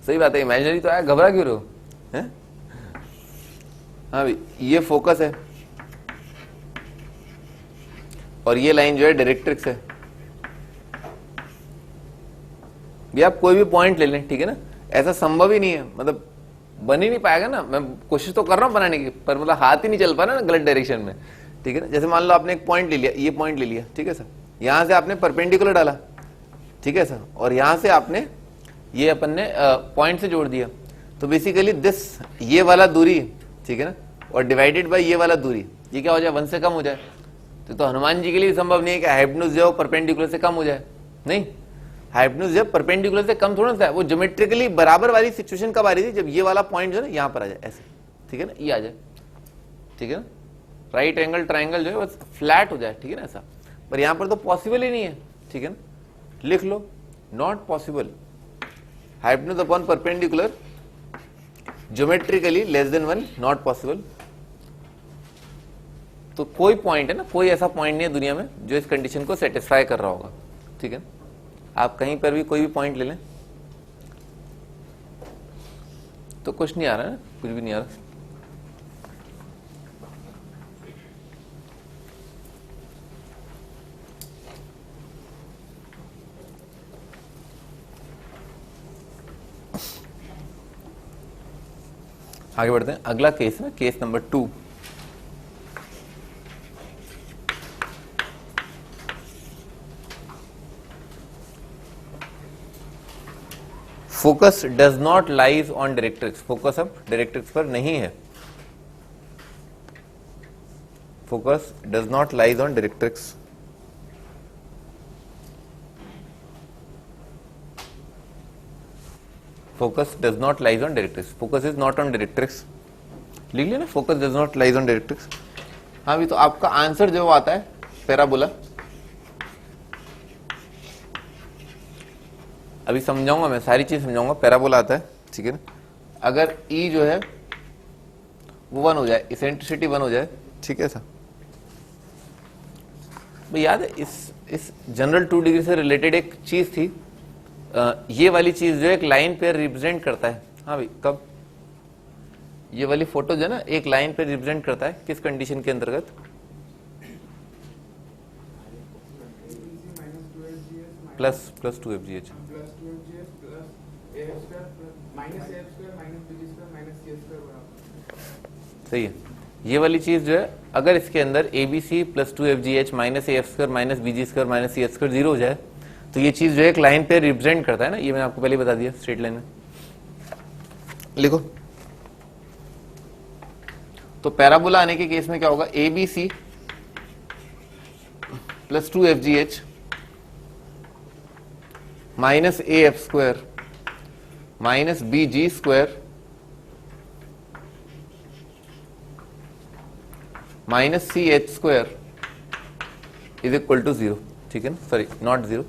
सही बात है, इमेजिनरी तो आया, घबरा क्यों रहे हो? हैं? हाँ भाई, ये फोकस है और ये लाइन जो है डायरेक्ट्रिक्स है। ये आप कोई भी पॉइंट ले लें, ठीक है ना, ऐसा संभव ही नहीं है, मतलब बन ही नहीं पाएगा ना। मैं कोशिश तो कर रहा हूं बनाने की, पर मतलब हाथ ही नहीं चल पा रहा ना गलत डायरेक्शन में, ठीक है ना। जैसे मान लो आपने एक पॉइंट ले लिया, ये पॉइंट ले लिया, ठीक है सर, यहां से आपने परपेंडिकुलर डाला, ठीक है सर, और यहां से आपने ये अपन ने पॉइंट से जोड़ दिया, तो बेसिकली दिस, ये वाला दूरी, ठीक है ना, और डिवाइडेड बाय ये वाला दूरी, ये क्या हो जाए? 1 से कम हो जाए। तो हनुमान जी के लिए संभव नहीं है कि हाइपोटेन्यूज जो परपेंडिकुलर से कम हो जाए, नहीं। हाइपोटेन्यूज जब परपेंडिकुलर से कम थोड़ा सा है, वो ज्योमेट्रिकली बराबर वाली सिचुएशन कब आ रही थी? जब ये वाला पॉइंट जो है ना यहाँ पर आ जाए, ऐसे, ठीक है ना, ये आ जाए, ठीक है ना, राइट एंगल ट्राइंगल जो है बस फ्लैट हो जाए, ठीक है ना, ऐसा। पर यहां पर तो पॉसिबल ही नहीं है, ठीक है ना, लिख लो, not possible. Hypotenuse upon perpendicular geometrically less than 1, not possible. तो कोई पॉइंट है ना, कोई ऐसा पॉइंट नहीं है दुनिया में जो इस कंडीशन को सेटिस्फाई कर रहा होगा, ठीक है। आप कहीं पर भी कोई भी पॉइंट ले लें तो कुछ नहीं आ रहा है, कुछ भी नहीं आ रहा। आगे बढ़ते हैं, अगला केस है case number 2। Focus does not lies on directrix, focus अब डायरेक्ट्रिक्स पर नहीं है। Focus does not lies on directrix. Focus does not lies on directrix, focus is not on directrix. लिख लिया ना, focus does not lies on directrix. हाँ भी, तो आपका आंसर जो आता है पैराबोला। अभी समझाऊंगा, मैं सारी चीज समझाऊंगा। पैराबोला आता है, ठीक है ना, अगर ई जो है वो 1 हो जाए, इसेंट्रिसिटी 1 हो जाए, ठीक है सर। भाई याद है इस जनरल 2 डिग्री से रिलेटेड एक चीज थी, ये वाली चीज जो एक लाइन पे रिप्रेजेंट करता है। हाँ भाई, कब? ये वाली फोटो जो है ना एक लाइन पे रिप्रेजेंट करता है, किस कंडीशन के अंतर्गत? Plus 2FGH। सही है। ये वाली चीज जो है अगर इसके अंदर ABC plus 2FGH minus AF² minus BG² minus CH² 0 हो जाए, तो ये चीज जो है एक लाइन पे रिप्रेजेंट करता है ना, ये मैंने आपको पहले बता दिया, स्ट्रेट लाइन में। लिखो, तो पैराबोला आने के केस में क्या होगा? ABC plus 2FGH minus AF² minus BG² minus CH² is equal to 0, ठीक है ना, सॉरी नॉट 0।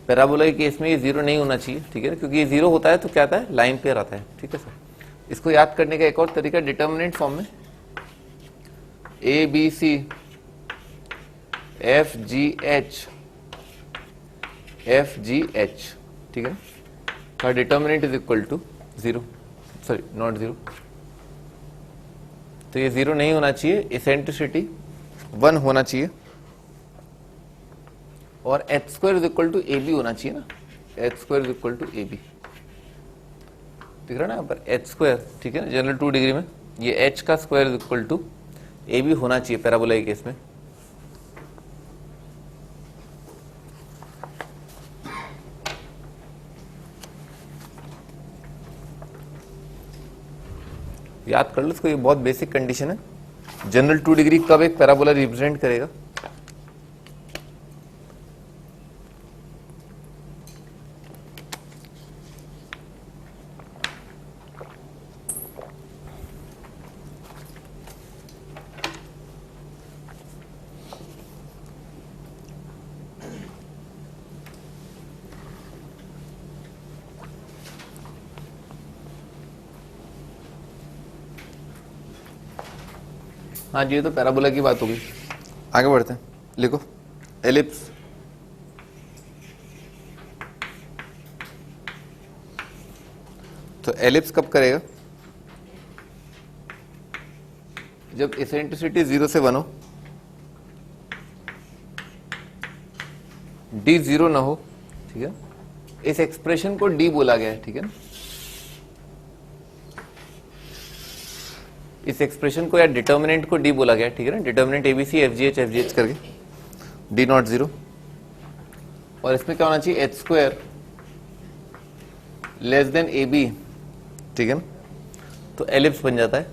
पैराबोला के केस में ये 0 नहीं होना चाहिए, ठीक है ना, क्योंकि ये 0 होता है तो क्या आता है? लाइन पे आता है, ठीक है सर। इसको याद करने का एक और तरीका डिटर्मिनेंट फॉर्म में, ABC FGH, ठीक है, का determinant is equal to 0, sorry not 0। तो ये 0 नहीं होना चाहिए, इसेंट्रिसिटी 1 होना चाहिए, और h² is equal to AB होना चाहिए ना, h² is equal to AB। दिख रहा है ना यहाँ पर h², ठीक है ना, जनरल 2 डिग्री में ये h का square is equal to AB होना चाहिए पैराबोला के केस में, याद कर लो इसको, ये बहुत बेसिक कंडीशन है। जनरल 2 डिग्री कब एक पैराबोला रिप्रेजेंट करेगा? हाँ जी, ये तो पैराबोला की बात होगी। आगे बढ़ते हैं, लिखो एलिप्स। तो एलिप्स कब करेगा? जब एसेंट्रिसिटी 0 से 1 हो, डी 0 ना हो, ठीक है। इस एक्सप्रेशन को डी बोला गया है, ठीक है ना। इस एक्सप्रेशन को या डिटर्मिनेंट को डी बोला गया, ठीक है ना। Determinant ABC F G H करके डी नॉट 0, और इसमें क्या होना चाहिए? H square less than A B, ठीक है ना। तो एलिप्स बन जाता है।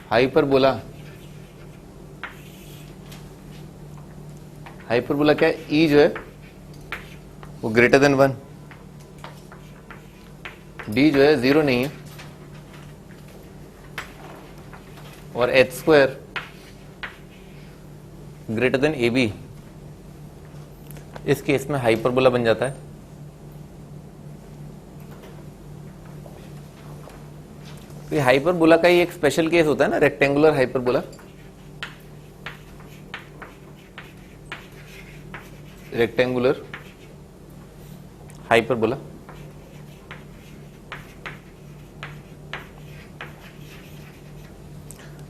हाइपरबोला, हाइपरबोला क्या है? ई जो है वो ग्रेटर देन 1, डी जो है 0 नहीं है, और H square greater than A B. इस केस में हाइपरबोला बन जाता है। तो ये हाइपरबोला का ही एक स्पेशल केस होता है ना, rectangular hyperbola. Rectangular hyperbola,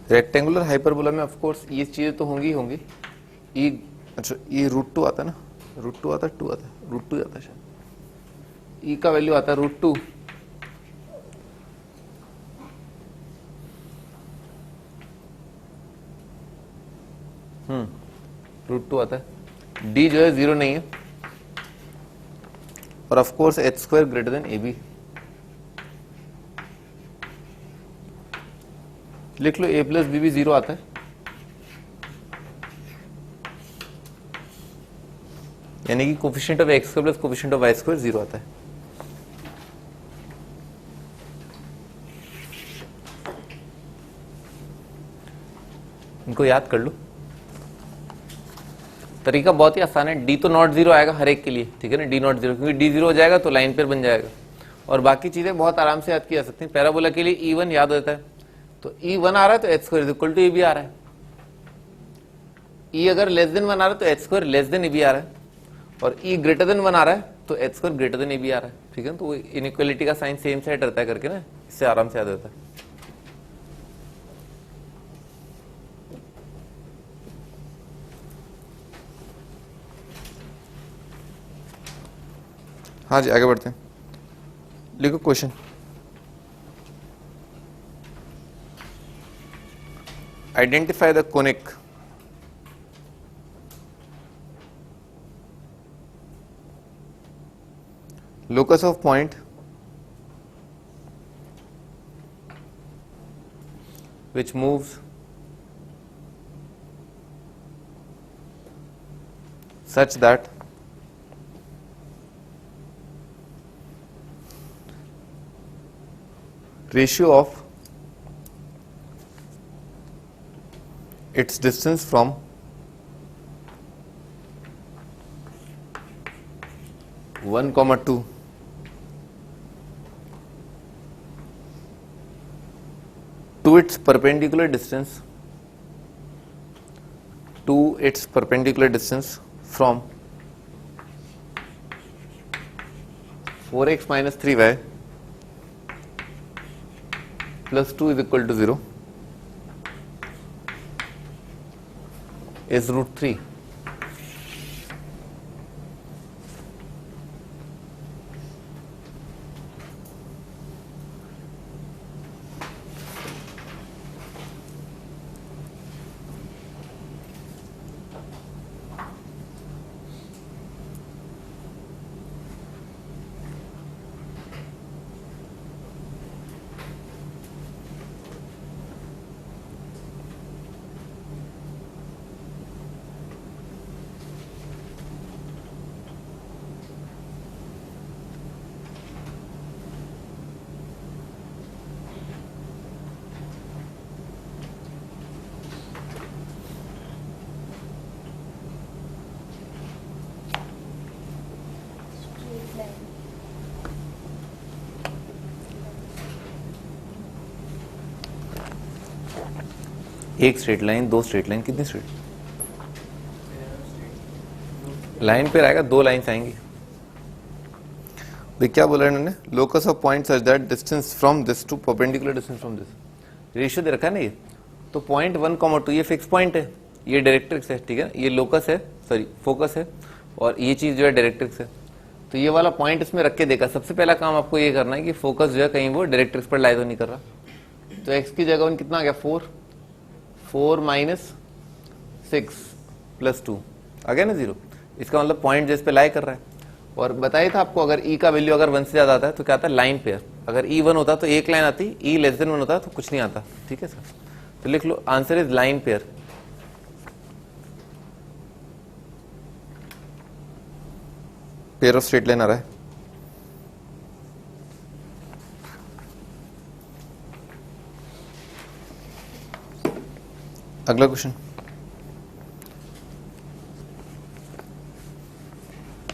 rectangular hyperbola में ऑफ कोर्स ये चीजें तो होंगी होंगी। ई, अच्छा ये √2 आता है ना, √2 आता है, 2 आता है, √2 आता है शायद। ई का वैल्यू आता है √2, √2 आता है। डी जो है 0 नहीं है, और of course H square greater than A B. लिख लो ए प्लस बी भी 0 आता है। यानी कि coefficient of X square plus coefficient of Y square 0 आता है। इनको याद कर लो। तरीका बहुत ही आसान है। डी तो नॉट 0 आएगा हर एक के लिए, ठीक है ना। डी नॉट 0, क्योंकि डी 0 हो जाएगा तो लाइन पेयर बन जाएगा, और बाकी चीजें बहुत आराम से याद की जा सकती हैं। पैराबोला के लिए E1 याद होता है, तो E1 आ रहा है तो H square equal to A B आ रहा है। E अगर लेस देन 1 आ रहा है तो H square less than A B आ रहा है, और E ग्रेटर देन 1 आ रहा है तो H square greater than A B आ रहा है, ठीक है। तो इनइक्वालिटी का साइन सेम सेट रहता है करके ना, इससे आराम से याद होता है। हाँ जी, आगे बढ़ते हैं। लिखो question. Identify the conic locus of point which moves such that ratio of its distance from one comma 2 to its perpendicular distance from 4x minus 3y plus 2 is equal to 0 is √3. एक स्ट्रेट लाइन, दो स्ट्रेट लाइन, कितनी स्ट्रेट लाइन पे आएगा, दो लाइंस आएंगी। देख क्या बोला इन्होंने, locus of point such that distance from this to perpendicular distance from this, ratio दे रखा है ना ये, तो पॉइंट 1,2 ये फिक्स पॉइंट है, ये डायरेक्ट्रिक्स है, ठीक है, ये लोकस है, सॉरी फोकस है, और ये चीज जो है डायरेक्ट्रिक्स है। तो ये वाला पॉइंट इसमें रख के देखा, सबसे पहला काम आपको ये करना है कि फोकस जो है कहीं वो डायरेक्ट्रिक्स पर लाई तो नहीं कर रहा। तो x की जगह कितना आ गया 4 माइनस 6 प्लस 2 आ गया ना 0, इसका मतलब पॉइंट जिस पे लाई कर रहा है। और बताया था आपको अगर e का वैल्यू अगर 1 से ज्यादा आता है तो क्या आता है लाइन पेयर, अगर e 1 होता तो एक लाइन आती, e लेस देन 1 होता तो कुछ नहीं आता, ठीक है सर। तो लिख लो answer is line pair. Pair of straight line आ रहा है। अगला question,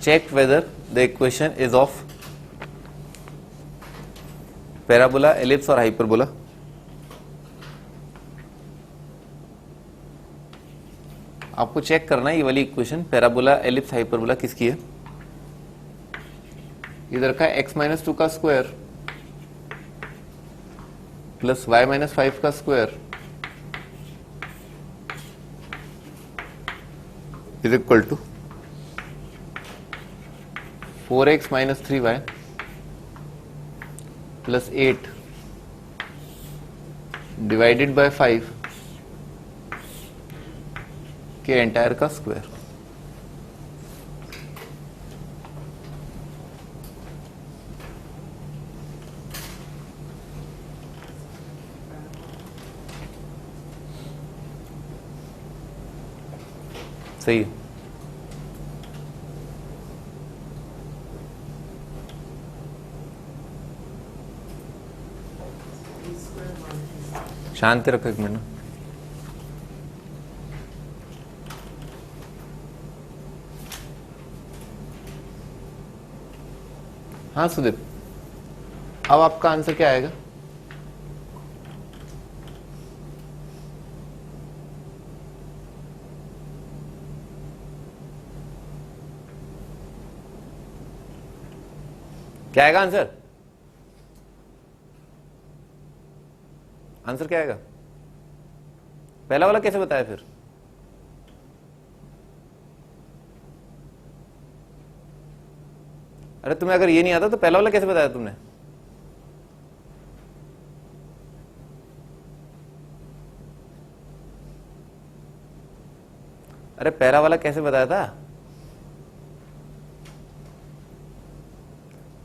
check whether the equation is of parabola, ellipse और hyperbola। आपको चेक करना है ये वाली इक्वेशन पैराबोला, एलिप्स, हाइपरबोला किसकी है। इधर का x माइनस 2 का स्क्वायर प्लस y माइनस 5 का square is equal to 4x minus 3y plus 8 divided by 5 के एंटायर का स्क्वायर। सही है। शांति रखो एक मिनट। हाँ सुदीप, अब आपका आंसर क्या आएगा। क्या आएगा आंसर, आंसर क्या आएगा। पहला वाला कैसे बताया फिर। अरे तुम्हें अगर ये नहीं आता तो पहला वाला कैसे बताया तुमने। अरे पहला वाला कैसे बताया था।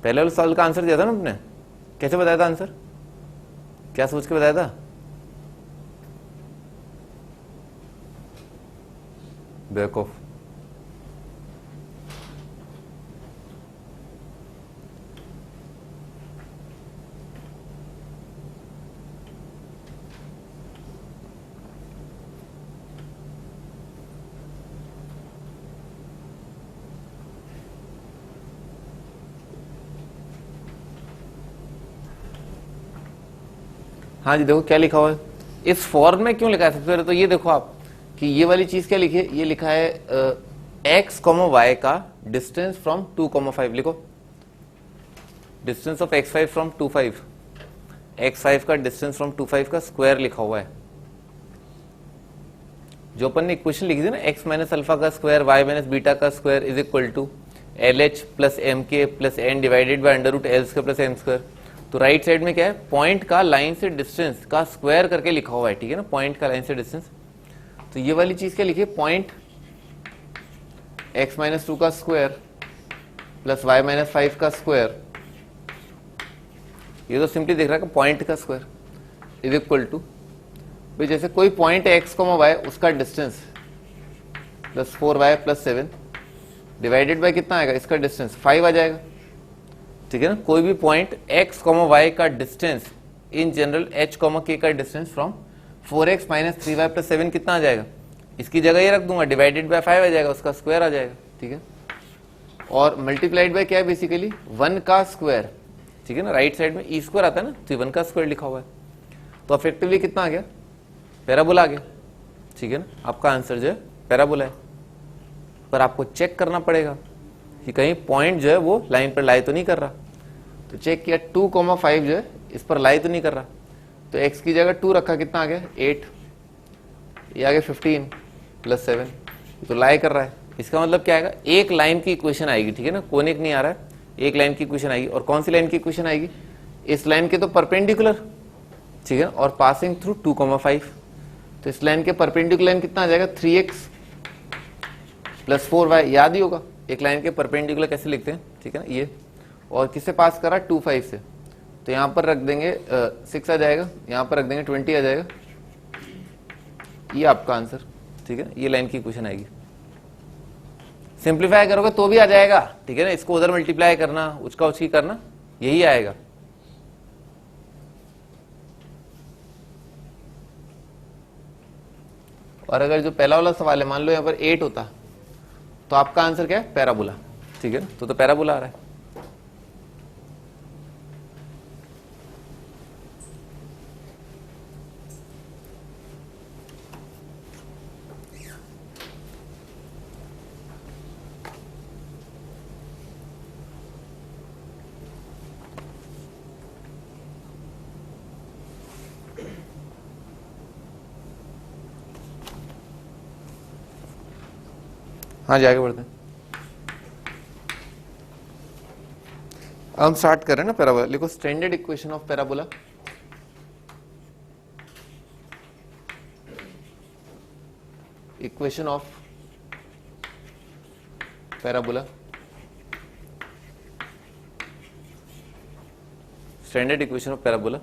पहले वाले सवाल का आंसर दिया था ना तुमने, कैसे बताया था आंसर, क्या सोच के बताया था। बेवकूफ। हाँ जी देखो क्या लिखा हुआ है, इस फॉर्म में क्यों लिखा है। सबसे पहले तो ये देखो आप कि ये वाली चीज क्या लिखी है, ये लिखा है x, y का डिस्टेंस फ्रॉम 2,5 लिखो, distance of x5 from 2,5, x5 का डिस्टेंस फ्रॉम 2,5 का स्क्वायर लिखा हुआ है। जो अपन ने इक्वेशन लिखी थी ना, x माइनस अल्फा का स्क्वायर y माइनस बीटा का square is equal to LH plus MK plus n divided by under root L square plus m square. तो राइट साइड में क्या है, पॉइंट का लाइन से डिस्टेंस का स्क्वायर करके लिखा हुआ है, ठीक है ना, पॉइंट का लाइन से डिस्टेंस। तो ये वाली चीज क्या लिखी है, पॉइंट x माइनस 2 का स्क्वायर प्लस y माइनस 5 का स्क्वायर, ये तो सिंपली देख रहा है पॉइंट का स्क्वायर इज इक्वल टू, भाई जैसे कोई पॉइंट है x, y उसका distance plus 4y plus 7 divided by कितना आएगा, इसका डिस्टेंस 5 आ जाएगा, ठीक है ना। कोई भी पॉइंट x, y का distance in general h, k का distance from 4x minus 3y plus 7 कितना आ जाएगा, इसकी जगह ये रख दूंगा डिवाइडेड बाय 5 आ जाएगा, उसका स्क्वायर आ जाएगा, ठीक है। और मल्टीप्लाइड बाय क्या है, बेसिकली 1 का स्क्वायर, ठीक है ना। राइट साइड में ई स्क्वायर आता है ना, तो 1 का स्क्वायर लिखा हुआ है, तो इफेक्टिवली कितना आ गया पैराबोला आ गया, ठीक है ना। आपका आंसर जो है पैराबोला है, पर आपको चेक करना पड़ेगा कि कहीं पॉइंट जो है वो लाइन पर लाई तो नहीं कर रहा। तो चेक किया 2,5 जो है इस पर लाई तो नहीं कर रहा, तो x की जगह 2 रखा, कितना आ गया 8, ये आ गया 15 + 7, तो लाई कर रहा है। इसका मतलब क्या आएगा, एक लाइन की इक्वेशन आएगी, ठीक है ना, कोनिक नहीं आ रहा है, एक लाइन की इक्वेशन आएगी। और कौन सी लाइन की इक्वेशन आएगी, इस लाइन के तो परपेंडिकुलर, ठीक है, और पासिंग थ्रू 2,5, तो इस लाइन के परपेंडिकुलर लाइन कितना आ जाएगा 3x + 4y, याद ही होगा एक लाइन के परपेंडिकुलर कैसे लिखते हैं, ठीक है ना, ये। और किससे पास करा 2,5 से, तो यहां पर रख देंगे 6 आ जाएगा, यहां पर रख देंगे 20 आ जाएगा, ये आपका आंसर, ठीक है। ये लाइन की इक्वेशन आएगी। सिंप्लीफाई करोगे तो भी आ जाएगा, ठीक है ना, इसको उधर मल्टीप्लाई करना, उसका उसकी करना, यही आएगा। और अगर जो पहला वाला सवाल है, मान लो यहां पर 8 होता, तो आपका आंसर क्या है, पैराबोला, ठीक है ना, तो पैराबोला आ रहा है। हाँ जी, आगे बढ़ते हैं। हम स्टार्ट कर रहे हैं ना पैराबोला। लिखो standard equation of parabola. Equation of parabola, standard equation of parabola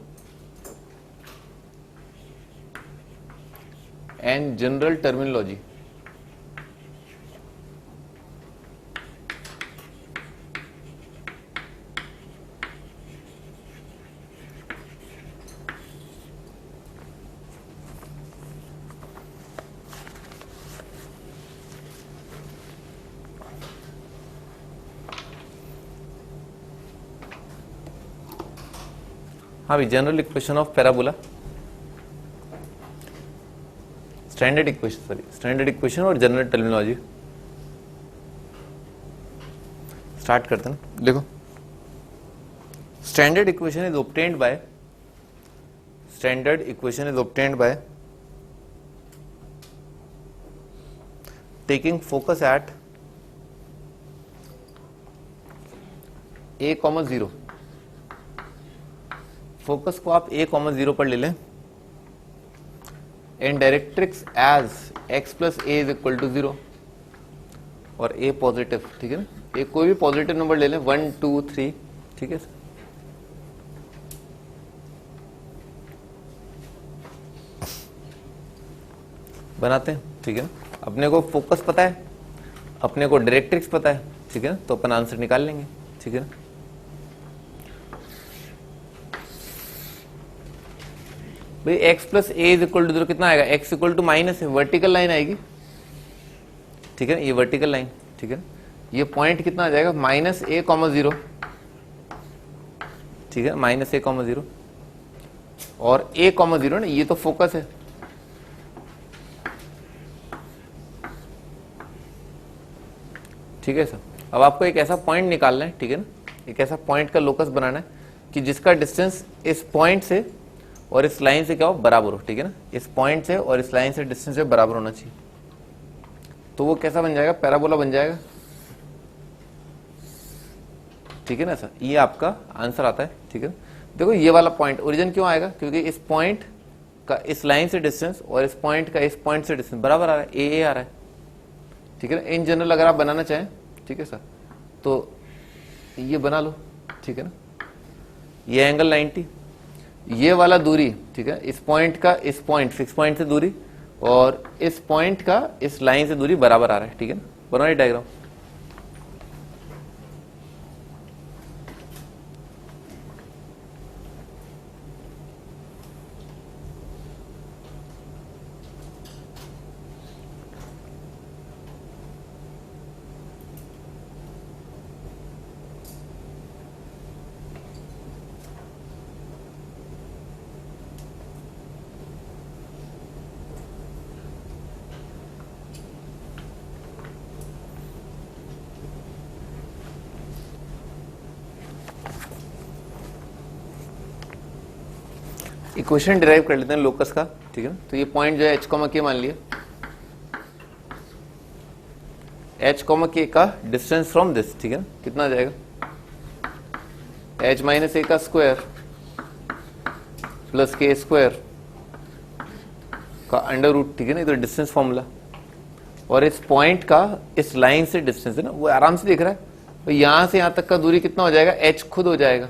and general terminology. हाँ भाई, general equation of parabola, standard equation और जनरल टर्मिनोलॉजी। स्टार्ट करते हैं ना। देखो, standard equation is obtained by taking focus at a,0। Focus को आप a,0 पर ले लें and directrix as x + a = 0 और a पॉजिटिव, ठीक है ना। एक कोई भी पॉजिटिव नंबर ले लें 1 2 3, ठीक है। बनाते हैं, ठीक है ना। अपने को फोकस पता है, अपने को डायरेक्ट्रिक्स पता है, ठीक है ना, तो अपन आंसर निकाल लेंगे, ठीक है ना। भाई x + a = 0 कितना आएगा, x = माइनस है, वर्टिकल लाइन आएगी, ठीक है ना, ये वर्टिकल लाइन, ठीक है। ये पॉइंट कितना आ जाएगा -a,0, ठीक है, -a,0 और a,0 ना, ये तो फोकस है, ठीक है सर। अब आपको एक ऐसा पॉइंट निकालना है, ठीक है ना, एक ऐसा पॉइंट का लोकस बनाना है कि जिसका डिस्टेंस इस पॉइंट से और इस लाइन से क्या हो, बराबर हो, ठीक है ना। इस पॉइंट से और इस लाइन से डिस्टेंस जो बराबर होना चाहिए, तो वो कैसा बन जाएगा, पैराबोला बन जाएगा, ठीक है ना सर। ये आपका आंसर आता है, ठीक है। देखो ये वाला पॉइंट ओरिजिन क्यों आएगा, क्योंकि इस पॉइंट का इस लाइन से डिस्टेंस और इस पॉइंट का इस पॉइंट से डिस्टेंस बराबर आ रहा है, ए आ रहा है, ठीक है ना। इन जनरल अगर आप बनाना चाहें, ठीक है सर, तो ये बना लो, ठीक है ना। ये एंगल 90, ये वाला दूरी, ठीक है, इस पॉइंट का इस पॉइंट फिक्स पॉइंट से दूरी और इस पॉइंट का इस लाइन से दूरी बराबर आ रहा है, ठीक है ना। बनाओ ये डायग्राम। इक्वेशन डिराइव कर लेते हैं लोकस का, ठीक है ना। तो ये पॉइंट जो है h, k मान लिया, h, k का डिस्टेंस फ्रॉम दिस, ठीक है ना, कितना आ जाएगा h माइनस a का स्क्वायर प्लस k स्क्वायर का अंडर रूट, ठीक है ना, ये तो डिस्टेंस फॉर्मूला। और इस पॉइंट का इस लाइन से डिस्टेंस है ना, वो आराम से दिख रहा है, तो यहां से यहां तक का दूरी कितना हो जाएगा, h खुद हो जाएगा,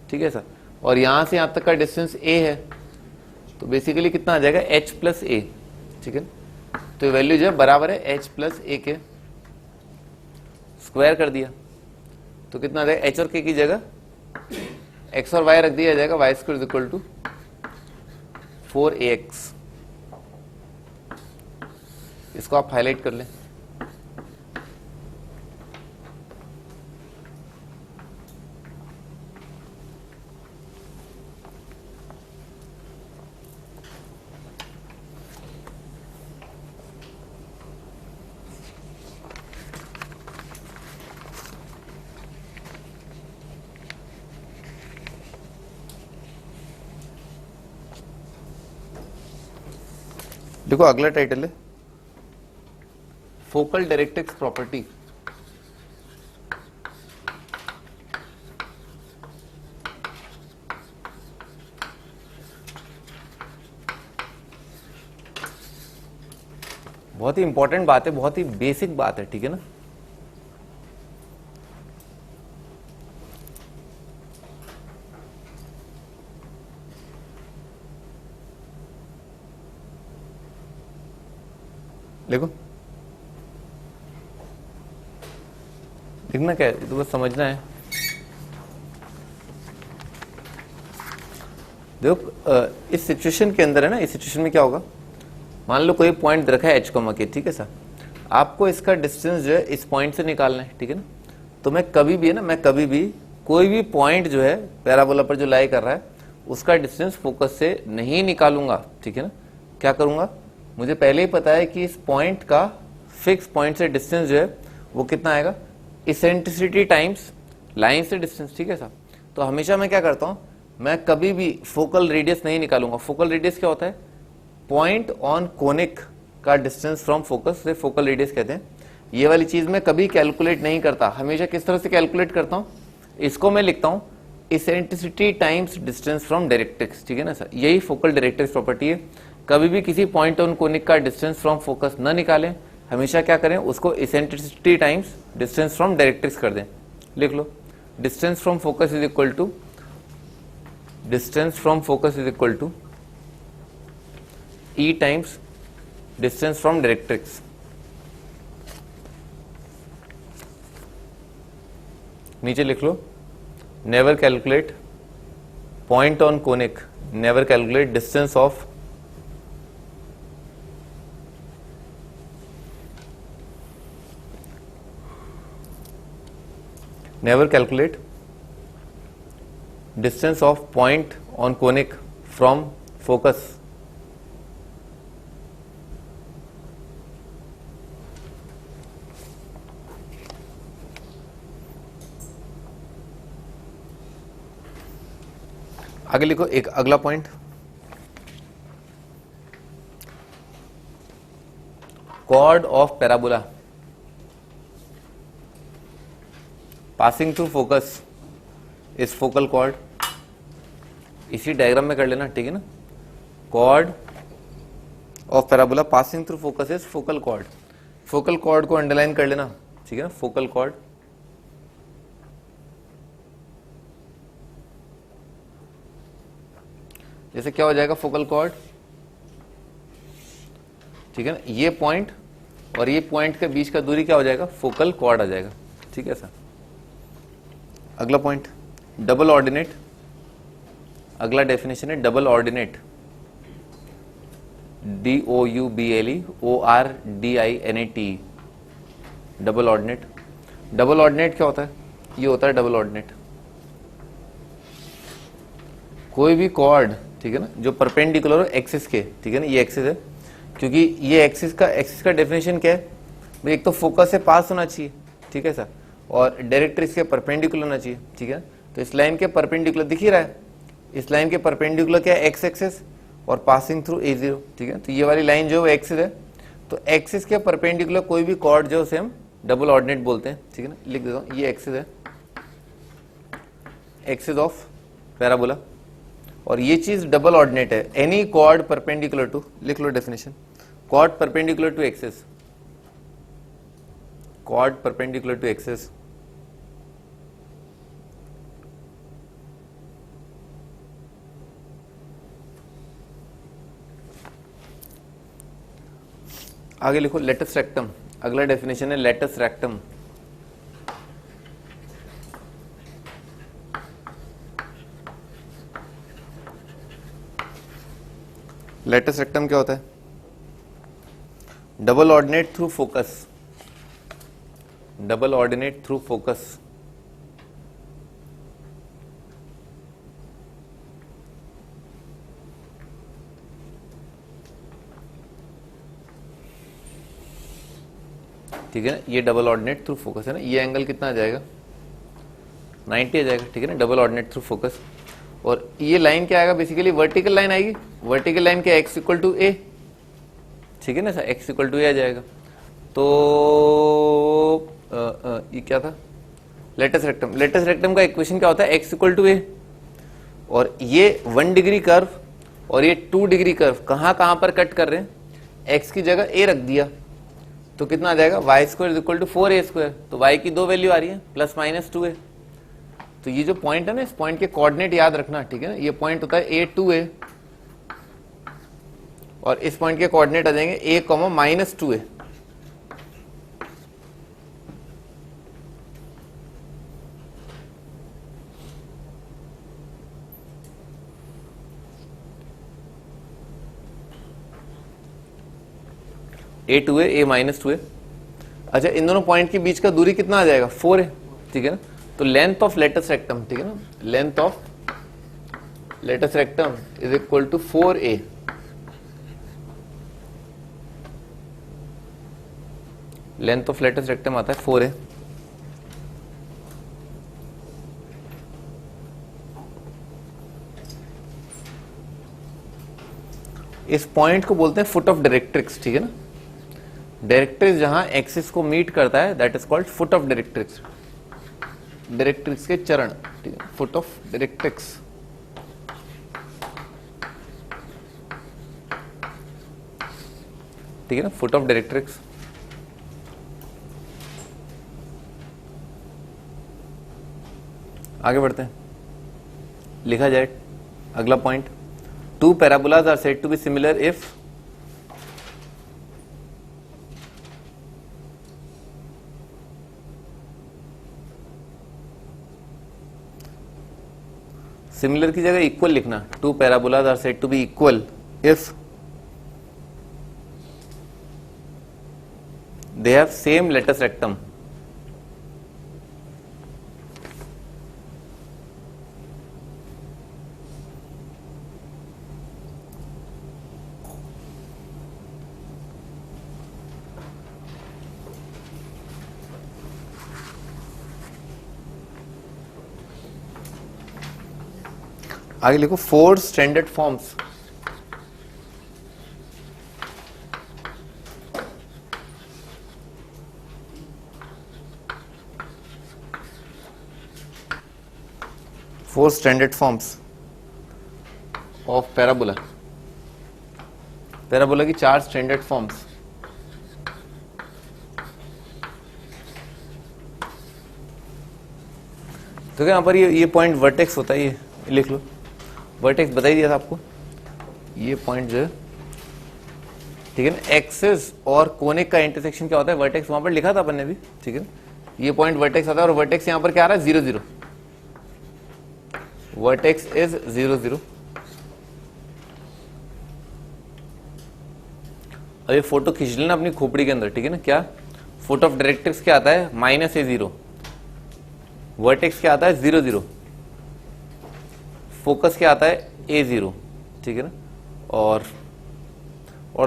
ठीक है सर। और यहां से यहां तक का डिस्टेंस a है, तो बेसिकली कितना आ जाएगा h प्लस a, ठीक है। तो वैल्यू जो है बराबर है h प्लस a के, स्क्वायर कर दिया तो कितना आ जाएगा, h और k की जगह x और y रख दिया जाएगा, y square is equal to 4ax। इसको आप हाईलाइट कर लें। देखो अगला टाइटल है फोकल डायरेक्ट्रिक्स प्रॉपर्टी। बहुत ही इंपॉर्टेंट बात है, बहुत ही बेसिक बात है, ठीक है ना। देखो लिखना क्या है, तो बस समझना है। देखो इस सिचुएशन के अंदर है ना, इस सिचुएशन में क्या होगा, मान लो कोई पॉइंट रखा है h, k, ठीक है सर। आपको इसका डिस्टेंस जो है इस पॉइंट से निकालना है, ठीक है ना। तो मैं कभी भी है ना, मैं कभी भी कोई भी पॉइंट जो है पैराबोला पर जो लाई कर रहा है उसका डिस्टेंस फोकस से नहीं निकालूंगा, ठीक है ना। क्या करूंगा, मुझे पहले ही पता है कि इस पॉइंट का फिक्स पॉइंट से डिस्टेंस जो है वो कितना आएगा, इसेंट्रिसिटी टाइम्स लाइन से डिस्टेंस, ठीक है साहब। तो हमेशा मैं क्या करता हूं, मैं कभी भी फोकल रेडियस नहीं निकालूंगा। फोकल रेडियस क्या होता है, पॉइंट ऑन कोनिक का डिस्टेंस फ्रॉम फोकस से फोकल रेडियस कहते हैं। ये वाली चीज मैं कभी कैलकुलेट नहीं करता, हमेशा किस तरह से कैलकुलेट करता हूं, इसको मैं लिखता हूं eccentricity times distance from directrix, ठीक है ना सर। यही फोकल डायरेक्ट्रिक्स प्रॉपर्टी है। कभी भी किसी पॉइंट ऑन कोनिक का डिस्टेंस फ्रॉम फोकस न निकालें, हमेशा क्या करें, उसको eccentricity times distance from directrix कर दें। लिख लो, distance from focus is equal to distance from focus is equal to E times distance from directrix. नीचे लिख लो, never calculate point on conic, never calculate distance of never calculate distance of point on conic from focus आगे लिखो एक अगला point, chord of parabola passing through focus is focal chord. इसी डायग्राम में कर लेना, ठीक है ना। Chord of parabola passing through focus is focal chord. Focal chord को अंडरलाइन कर लेना, ठीक है ना, फोकल कॉर्ड। जैसे क्या हो जाएगा फोकल कॉर्ड, ठीक है ना, ये पॉइंट और ये पॉइंट के बीच का दूरी क्या हो जाएगा, फोकल कॉर्ड आ जाएगा, ठीक है सर। अगला पॉइंट डबल ऑर्डिनेट, अगला डेफिनेशन है double ordinate, DOUBLE ORDINAT, double ordinate. Double ordinate क्या होता है, ये होता है डबल ऑर्डिनेट, कोई भी कॉर्ड, ठीक है ना, जो परपेंडिकुलर हो एक्सिस के, ठीक है ना, ये एक्सिस है, क्योंकि ये एक्सिस का डेफिनेशन क्या है भाई, एक तो फोकस से पास होना चाहिए, ठीक है सर, और डायरेक्ट्रिक्स के परपेंडिकुलर होना चाहिए, ठीक है। तो इस लाइन के परपेंडिकुलर दिख ही रहा है, इस लाइन के परपेंडिकुलर क्या है, एक्स एक्सिस, और पासिंग थ्रू A0, ठीक है। तो ये वाली लाइन जो है एक्सिस है, तो एक्सिस के परपेंडिकुलर कोई भी कॉर्ड जो उसे हम डबल ऑर्डिनेट बोलते हैं, ठीक है ना। लिख देता हूं, ये एक्सिस है, एक्सिस ऑफ पैराबोला, और ये चीज डबल ऑर्डिनेट है। एनी कॉर्ड परपेंडिकुलर टू, लिख लो definition, chord perpendicular to axis, chord perpendicular to axis आगे लिखो लेटस रेक्टम। अगला डेफिनेशन है लेटस रेक्टम। लेटस रेक्टम क्या होता है, double ordinate through focus, double ordinate through focus. ठीक है ना, ये डबल ऑर्डिनेट थ्रू फोकस है ना। ये एंगल कितना आ जाएगा, 90 आ जाएगा, ठीक है ना, डबल ऑर्डिनेट थ्रू फोकस। और ये लाइन क्या आएगा, बेसिकली वर्टिकल लाइन आएगी। वर्टिकल लाइन क्या, x इक्वल टू ए, ठीक है ना सर, x इक्वल टू ए आ जाएगा। तो ये क्या था, लेटस रेक्टम। लेटस रेक्टम का इक्वेशन क्या होता है, x इक्वल टू ए, और ये 1 डिग्री कर्व और ये 2 डिग्री कर्व कहां कहां पर कट कर रहे हैं, x की जगह a रख दिया, तो कितना आ जाएगा, Y square is equal to 4a square. तो y की 2 वैल्यू आ रही है, प्लस माइनस 2a। तो ये जो पॉइंट है ना, इस पॉइंट के कोऑर्डिनेट याद रखना, ठीक है ना। ये पॉइंट होता है a2a, और इस पॉइंट के कोऑर्डिनेट आ जाएंगे a, minus 2a। a2a, a minus 2a। अच्छा, इन दोनों पॉइंट के बीच का दूरी कितना आ जाएगा, 4 है, ठीक है ना। तो लेंथ ऑफ लेटस रेक्टम, ठीक है ना, length of latus rectum is equal to 4a। Length of latus rectum आता है 4a। इस पॉइंट को बोलते हैं फुट ऑफ डायरेक्ट्रिक्स, ठीक है ना। डायरेक्ट्रिक्स जहां एक्सिस को मीट करता है, that is called foot of directrix. Directrix के चरण, ठीक है, फुट ऑफ डायरेक्ट्रिक्स। ठीक है ना, फुट ऑफ डायरेक्ट्रिक्स। आगे बढ़ते हैं, लिखा जाए अगला point, two parabolas are said to be similar if similar की जगह इक्वल लिखना। Two parabolas are said to be equal if they have same latus rectum। आगे लिखो 4 standard forms. Four standard forms of parabola. Parabola की 4 स्टैंडर्ड फॉर्म्स। तो क्या यहाँ पर ये पॉइंट वर्टेक्स होता है, ये लिख लो, वर्टेक्स बता ही दिया था आपको। ये पॉइंट जो है, ठीक है ना, एक्सिस और कोनिक का इंटरसेक्शन क्या होता है, वर्टेक्स, वहां पर लिखा था अपन ने भी, ठीक है। ये पॉइंट वर्टेक्स आता है, और वर्टेक्स यहाँ पर क्या आ रहा है, 0 0। Vertex is 0 0। अब ये फोटो खींच लेना अपनी खोपड़ी के अंदर, ठीक है ना। क्या फुट ऑफ डायरेक्ट्रिक्स क्या आता है, -a0। वर्टेक्स क्या आता है, 0 0। फोकस क्या आता है, a0, ठीक है ना। और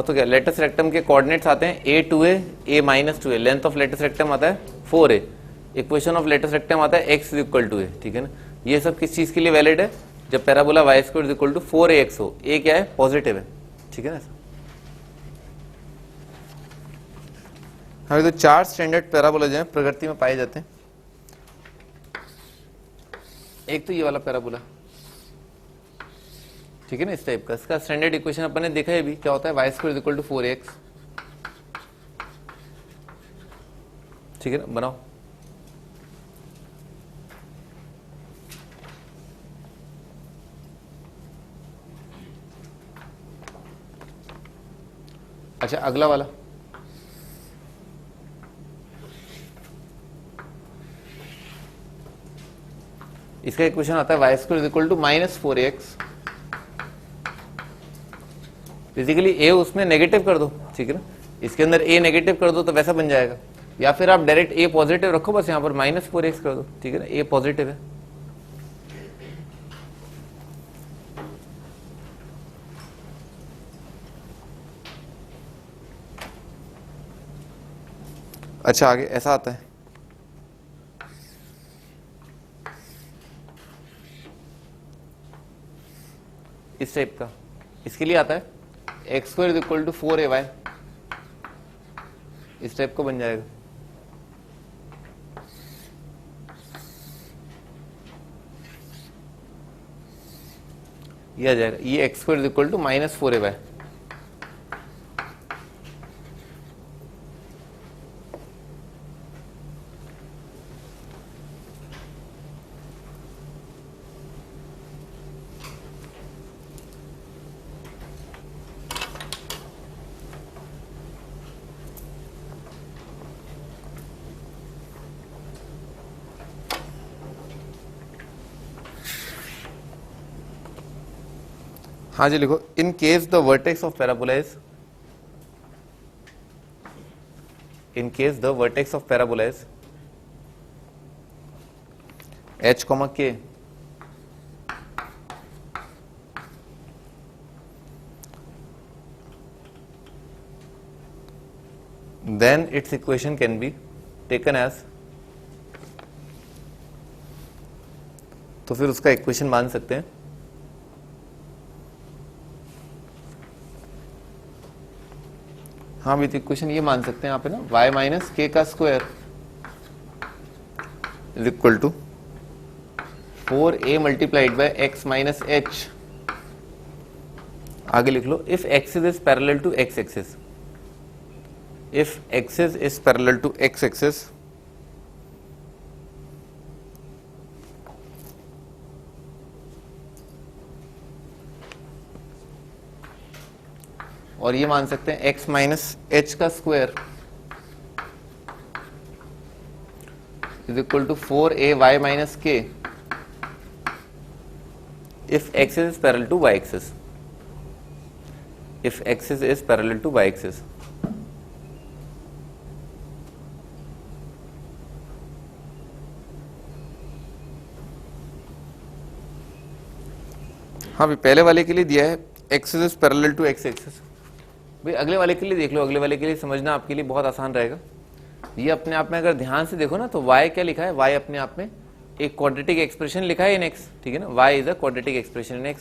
तो क्या, लेटस रेक्टम के कोऑर्डिनेट्स आते हैं a2a, a minus 2a। Length of latus rectum आता है 4a। Equation of latus rectum आता है x इक्वल टू a, ठीक है ना। ये सब किस चीज के लिए वैलिड है, जब parabola Y square is equal to 4ax हो, ए क्या है, पॉजिटिव है, ठीक है ना। हमें तो 4 स्टैंडर्ड पैराबोला जो है प्रकृति में पाए जाते हैं। एक तो ये वाला पैराबोला, ठीक है ना, इस टाइप का, इसका स्टैंडर्ड इक्वेशन अपन ने देखा है भी, क्या होता है, Y square is equal to 4ax, ठीक है ना, बनाओ। अच्छा अगला वाला, इसका इक्वेशन आता है Y square is equal to -4ax। Basically A उसमें नेगेटिव कर दो, ठीक है ना, इसके अंदर ए नेगेटिव कर दो तो वैसा बन जाएगा, या फिर आप डायरेक्ट ए पॉजिटिव रखो, बस यहां पर -4x कर दो, ठीक है ना, ए पॉजिटिव है। अच्छा आगे ऐसा आता है, इस टाइप का, इसके लिए आता है X square is equal to 4ay, इस टाइप को बन जाएगा। ये आ जाएगा, ये X square is equal to -4ay। हाँ जी लिखो, in case the vertex of parabola is, in case the vertex of parabola is h, k, then its equation can be taken as, तो फिर उसका इक्वेशन मान सकते हैं हाँ भी, तो इक्वेशन ये मान सकते हैं यहाँ पे ना, y माइनस के का square is equal to 4a multiplied by x minus h। आगे लिख लो, if axis is parallel to x axis, if axis is parallel to x axis, और ये मान सकते हैं x माइनस h का square is equal to 4ay minus k if axis is parallel to y axis, if axis is parallel to y axis. हाँ भी, पहले वाले के लिए दिया है axis is parallel to x axis. भाई अगले वाले के लिए देख लो, अगले वाले के लिए समझना आपके लिए बहुत आसान रहेगा। ये अपने आप में अगर ध्यान से देखो ना, तो y क्या लिखा है, y अपने आप में एक क्वाड्रेटिक एक्सप्रेशन लिखा है इन x, ठीक है ना, y is a quadratic expression in x।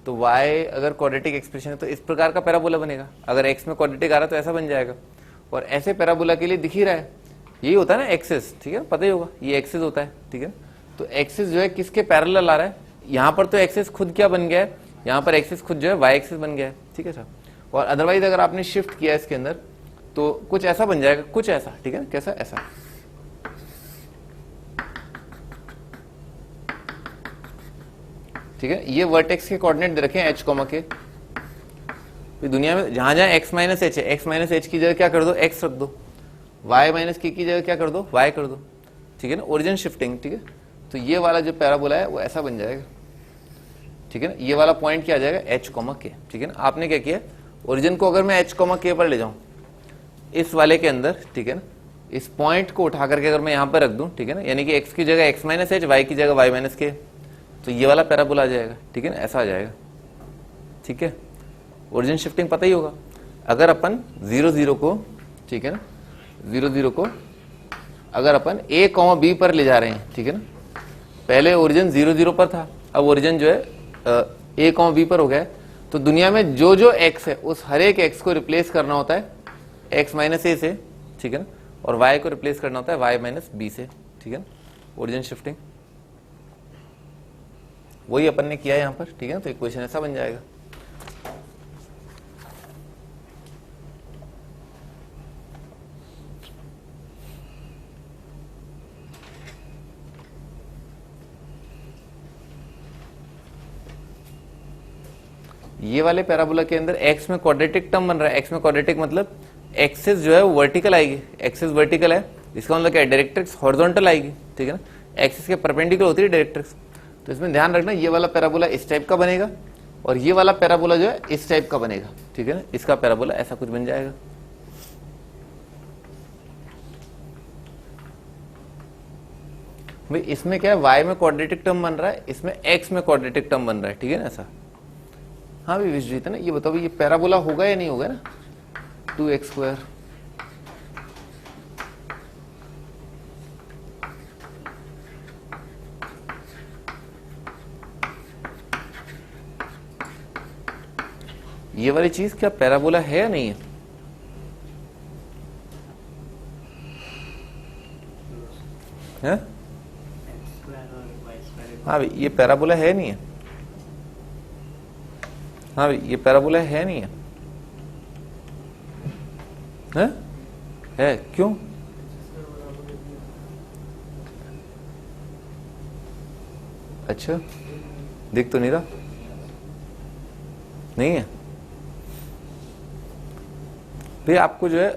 तो y अगर क्वाड्रेटिक एक्सप्रेशन है तो इस प्रकार का पैराबोला बनेगा, अगर x में क्वाड्रेटिक आ रहा है तो ऐसा बन जाएगा। और ऐसे पैराबोला के लिए दिख ही रहा है, यही होता है ना एक्सिस, ठीक है, पता ही होगा ये एक्सिस होता है, ठीक है। तो एक्सिस जो है किसके पैरेलल आ रहा है, यहाँ पर तो एक्सिस खुद क्या बन गया है, यहाँ पर एक्सिस खुद जो है y एक्सिस बन गया है, ठीक है साहब। और अदरवाइज अगर आपने शिफ्ट किया इसके अंदर तो कुछ ऐसा बन जाएगा, कुछ ऐसा, ठीक है ना, कैसा, ऐसा, ठीक है। ये वर्टेक्स के कोऑर्डिनेट दे रखे हैं h, के। दुनिया में जहां जहां x माइनस एच है, x माइनस एच की जगह क्या कर दो, x रख दो, y माइनस के की जगह क्या कर दो, y कर दो, ठीक है ना, ओरिजिन शिफ्टिंग, ठीक है। तो ये वाला जो पैराबोला है वो ऐसा बन जाएगा, ठीक है ना। ये वाला पॉइंट क्या आ जाएगा, h, k, ठीक है ना। आपने क्या किया, ओरिजिन को अगर मैं h, k पर ले जाऊं इस वाले के अंदर, ठीक है ना, इस पॉइंट को उठा करके अगर मैं यहां पर रख दूं, ठीक है ना, यानी कि x की जगह x माइनस एच, y की जगह y माइनस के, तो ये वाला पैराबोला आ जाएगा, ठीक है ना, ऐसा आ जाएगा, ठीक है। ओरिजिन शिफ्टिंग पता ही होगा। अगर अपन 0, 0 को, ठीक है ना, 0, 0 को अगर अपन a, b पर ले जा रहे हैं, ठीक है ना, पहले ओरिजिन 0, 0 पर था, अब ओरिजिन जो है a, b पर हो गया है, तो दुनिया में जो जो x है उस हर एक x को रिप्लेस करना होता है x माइनस a से, ठीक है ना, और y को रिप्लेस करना होता है y माइनस b से, ठीक है ना, ओरिजिन शिफ्टिंग वही अपन ने किया है यहाँ पर, ठीक है ना। तो इक्वेशन ऐसा बन जाएगा। ये वाले पैराबोला के अंदर x में क्वाड्रेटिक टर्म बन रहा है। x में क्वाड्रेटिक मतलब एक्सिस जो है वो वर्टिकल आएगी, एक्सिस वर्टिकल है, इसका मतलब क्या है, डायरेक्ट्रिक्स हॉरिजॉन्टल आएगी, ठीक है ना, एक्सिस के परपेंडिकुलर होती है डायरेक्ट्रिक्स। तो इसमें ध्यान रखना ये वाला पैराबोला इस टाइप का बनेगा और ये वाला पैराबोला जो है इस टाइप का बनेगा, ठीक है ना, इसका पैराबोला ऐसा कुछ बन जाएगा। भाई इसमें क्या है, y में क्वाड्रेटिक टर्म बन रहा है, इसमें x में क्वाड्रेटिक टर्म बन रहा है, ठीक है ना ऐसा। हाँ भाई विश्वजीत है ना, ये बताओ ये पैराबोला होगा या नहीं होगा ना, 2x²। ये वाली चीज क्या पैराबोला है या नहीं है? हाँ भाई ये पैराबोला है नहीं है? हाँ भाई ये पैराबोला है नहीं है? है क्यों? अच्छा दिख तो नहीं रहा, नहीं है भाई। आपको जो है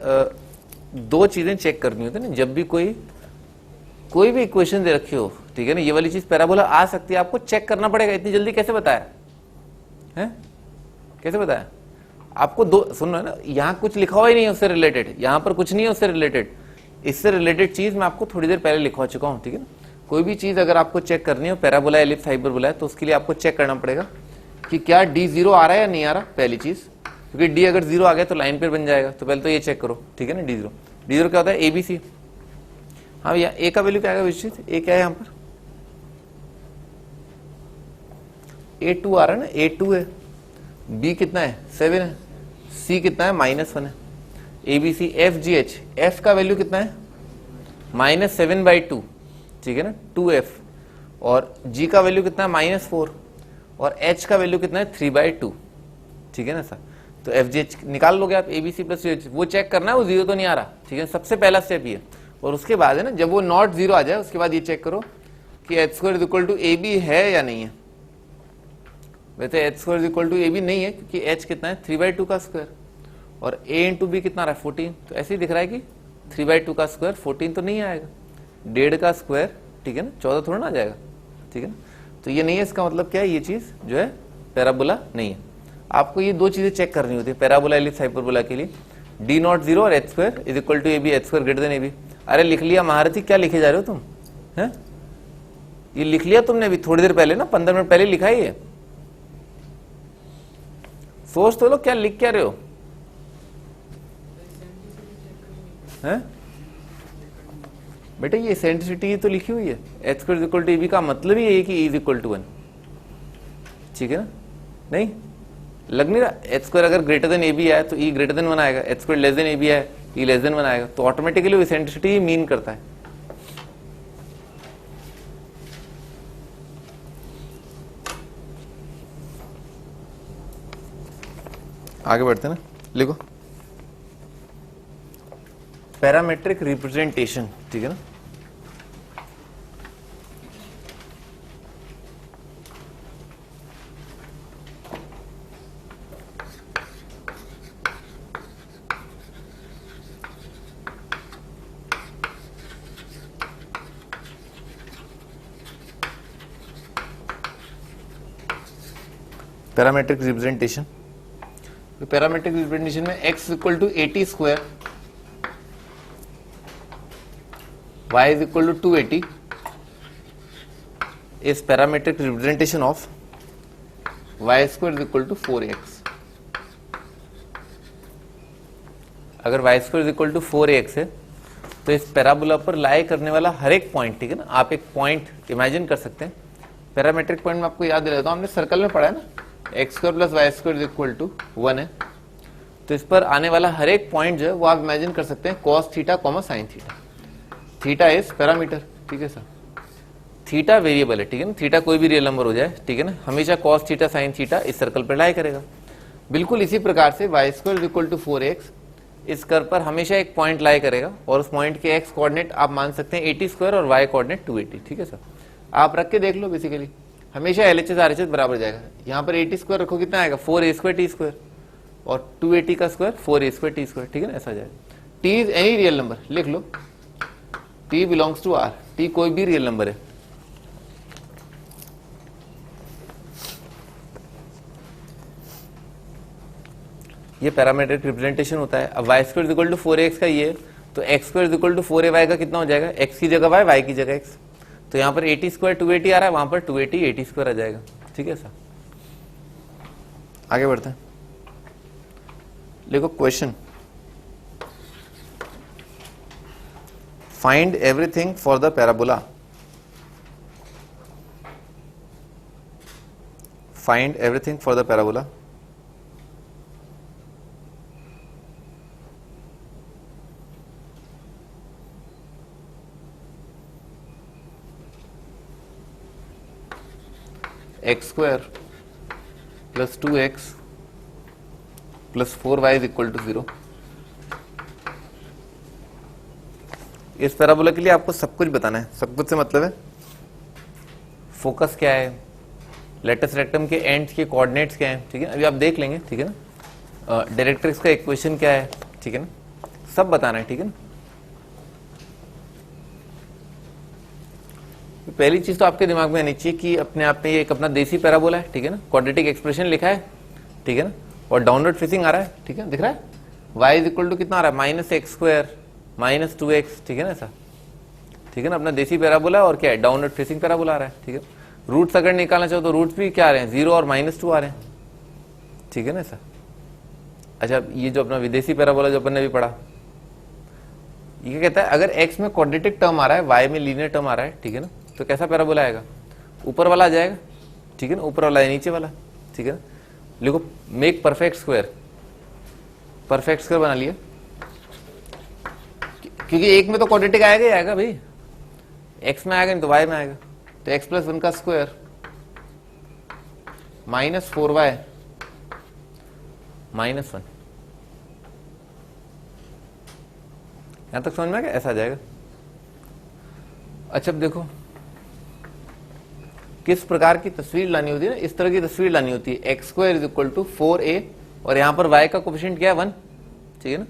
दो चीजें चेक करनी होती है ना, जब भी कोई भी इक्वेशन दे रखी हो, ठीक है ना, ये वाली चीज पैराबोला आ सकती है, आपको चेक करना पड़ेगा। इतनी जल्दी कैसे बताया है, कैसे बताया आपको? दो सुनो ना, यहाँ कुछ लिखा हुआ ही नहीं है उससे रिलेटेड, यहाँ पर कुछ नहीं है उससे रिलेटेड, इससे रिलेटेड चीज मैं आपको थोड़ी देर पहले लिखवा चुका हूँ, ठीक है ना। कोई भी चीज अगर आपको चेक करनी हो, पैराबोला एलिप्स हाइपरबोला है, तो उसके लिए आपको चेक करना पड़ेगा कि क्या d 0 आ रहा है या नहीं आ रहा, पहली चीज, क्योंकि d अगर 0 आ गया तो लाइन पे बन जाएगा। तो पहले तो ये चेक करो, ठीक है ना, d 0 क्या होता है, ABC। हाँ भैया a का वैल्यू क्या आएगा विश्चित, a क्या है यहाँ पर, A2 आ रहा है ना, A2 है, B कितना है 7 है, C कितना है -1 है, ABC FGH, F का वैल्यू कितना है -7/2, ठीक है ना, 2F, और G का वैल्यू कितना है -4, और H का वैल्यू कितना है 3/2, ठीक है ना सर। तो FGH निकाल लोगे आप, ABC प्लस GH, वो चेक करना है वो 0 तो नहीं आ रहा, ठीक है, सबसे पहला स्टेप ये। और उसके बाद है ना, जब वो नॉट 0 आ जाए उसके बाद ये चेक करो कि h² = AB है या नहीं है। वैसे h² = AB नहीं है, क्योंकि h कितना है 3/2 का स्क्वायर, और a × b कितना रहा है 14, तो ऐसे ही दिख रहा है कि 3/2 का स्क्वायर 14 तो नहीं आएगा, 1.5 का स्क्वायर, ठीक है ना, 14 थोड़ा ना आ जाएगा, ठीक है ना। तो ये नहीं है, इसका मतलब क्या है, ये चीज जो है पैराबोला नहीं है। आपको ये दो चीजें चेक करनी होती है पैराबोला एलिप्स हाइपरबोला के लिए, d0 0 और h² = AB, h² > AB। अरे लिख लिया महारथी, क्या लिखे जा रहे हो तुम, हैं? ये लिख लिया तुमने अभी थोड़ी देर पहले ना, 15 मिनट पहले लिखा ही है। सोच तो लो क्या लिख क्या रहे हो, हैं? बेटा ये एसेंट्रिसिटी तो लिखी हुई है, h² = AB का मतलब ही है कि e = 1, ठीक है ना। नहीं लग नहीं रहा, h² अगर > AB है तो e > 1 आएगा, h² AB है e < 1 आएगा, तो ऑटोमेटिकली वो एसेंट्रिसिटी मीन करता है। आगे बढ़ते ना, लिखो पैरामेट्रिक रिप्रेजेंटेशन, ठीक है ना। पैरामेट्रिक रिप्रेजेंटेशन, पैरामेट्रिक रिप्रेजेंटेशन में x = 80², y = 280 is parametric representation of y² = 4x। अगर y² = 4x है तो इस पैराबोला पर लाई करने वाला हर एक पॉइंट, ठीक है ना, आप एक पॉइंट इमेजिन कर सकते हैं, पैरामेट्रिक पॉइंट में आपको याद दिला देता हूं, हमने सर्कल में पढ़ा है ना, X square plus Y square is equal to 1 है। तो इस पर आने वाला हर एक पॉइंट जो है वो आप इमेजिन कर सकते हैं cos theta comma sine theta. Theta is parameter, ठीक है सर, थीटा वेरिएबल है, ठीक है ना, थीटा कोई भी रियल नंबर हो जाए, ठीक है ना, हमेशा कॉस थीटा साइन थीटा इस सर्कल पर लाई करेगा। बिल्कुल इसी प्रकार से Y square is equal to 4x इस कर्व पर हमेशा एक पॉइंट लाई करेगा और उस पॉइंट के एक्स कोऑर्डिनेट आप मान सकते हैं 80 स्क्वायर और वाई कोऑर्डिनेट 280, ठीक है सर। आप रख के देख लो, बेसिकली हमेशा LHS RHS बराबर जाएगा। यहाँ पर 80 स्क्वायर रखो कितना आएगा 4a स्क्वायर टी स्क्वायर और 280 का square 4a square T square, ठीक है ना, ऐसा जाएगा। T is any real number, लिख लो T belongs to R, T कोई भी रियल नंबर है। ये पैरामीट्रिक रिप्रेजेंटेशन होता है। अब Y square equal to 4x का ये, तो x square equal to 4ay का कितना हो जाएगा, एक्स की जगह वाई, वाई की जगह एक्स। तो यहाँ पर 80 स्क्वायर 280 आ रहा है, वहां पर 280 80 स्क्वायर आ जाएगा, ठीक है सर। आगे बढ़ते हैं, देखो question, find everything for the parabola, find everything for the parabola X square plus 2x plus 4y is equal to 0। इस पैराबोला के लिए आपको सब कुछ बताना है। सब कुछ से मतलब है फोकस क्या है, लेटस रेक्टम के एंड्स के कोऑर्डिनेट्स क्या है, ठीक है, अभी आप देख लेंगे, ठीक है ना, डायरेक्ट्रिक्स का इक्वेशन क्या है, ठीक है ना, सब बताना है, ठीक है ना। पहली चीज तो आपके दिमाग में आनी चाहिए कि अपने आप में ये एक अपना देसी पैराबोला है, ठीक है ना, क्वाड्रेटिक एक्सप्रेशन लिखा है, ठीक है ना, और डाउनवर्ड फेसिंग आ रहा है, ठीक है, दिख रहा है, y इज इक्वल टू कितना आ रहा है minus x square minus 2x, ठीक है ना, ऐसा, ठीक है ना, अपना देसी पैराबोला और क्या है डाउनवर्ड फेसिंग पैराबोला आ रहा है, ठीक है। रूट्स अगर निकालना चाहो तो रूट्स भी क्या आ रहे हैं 0 और -2 आ रहे हैं, ठीक है ना ऐसा। अच्छा, ये जो अपना विदेशी पैराबोला जो अपन ने भी पढ़ा, ये कहता है अगर x में क्वाड्रेटिक टर्म आ रहा है, y में लीनियर टर्म आ रहा है, ठीक है ना, तो कैसा पैराबोला आएगा, ऊपर वाला आ जाएगा, ठीक है ना, ऊपर वाला है नीचे वाला, ठीक है ना। लिखो make perfect square, perfect square बना लिया, क्योंकि एक में तो क्वाड्रेटिक आएगा ही आएगा भाई, x में आएगा नहीं तो y में आएगा। तो x प्लस 1 का स्क्वायर माइनस 4y माइनस 1, यहां तक समझ में आ गया, ऐसा आ जाएगा। अच्छा अब देखो किस प्रकार की तस्वीर लानी होती है ना, इस तरह की तस्वीर लानी होती है, X square is equal to 4a और यहां पर y का कोफिशिएंट क्या है 1, ठीक है ना,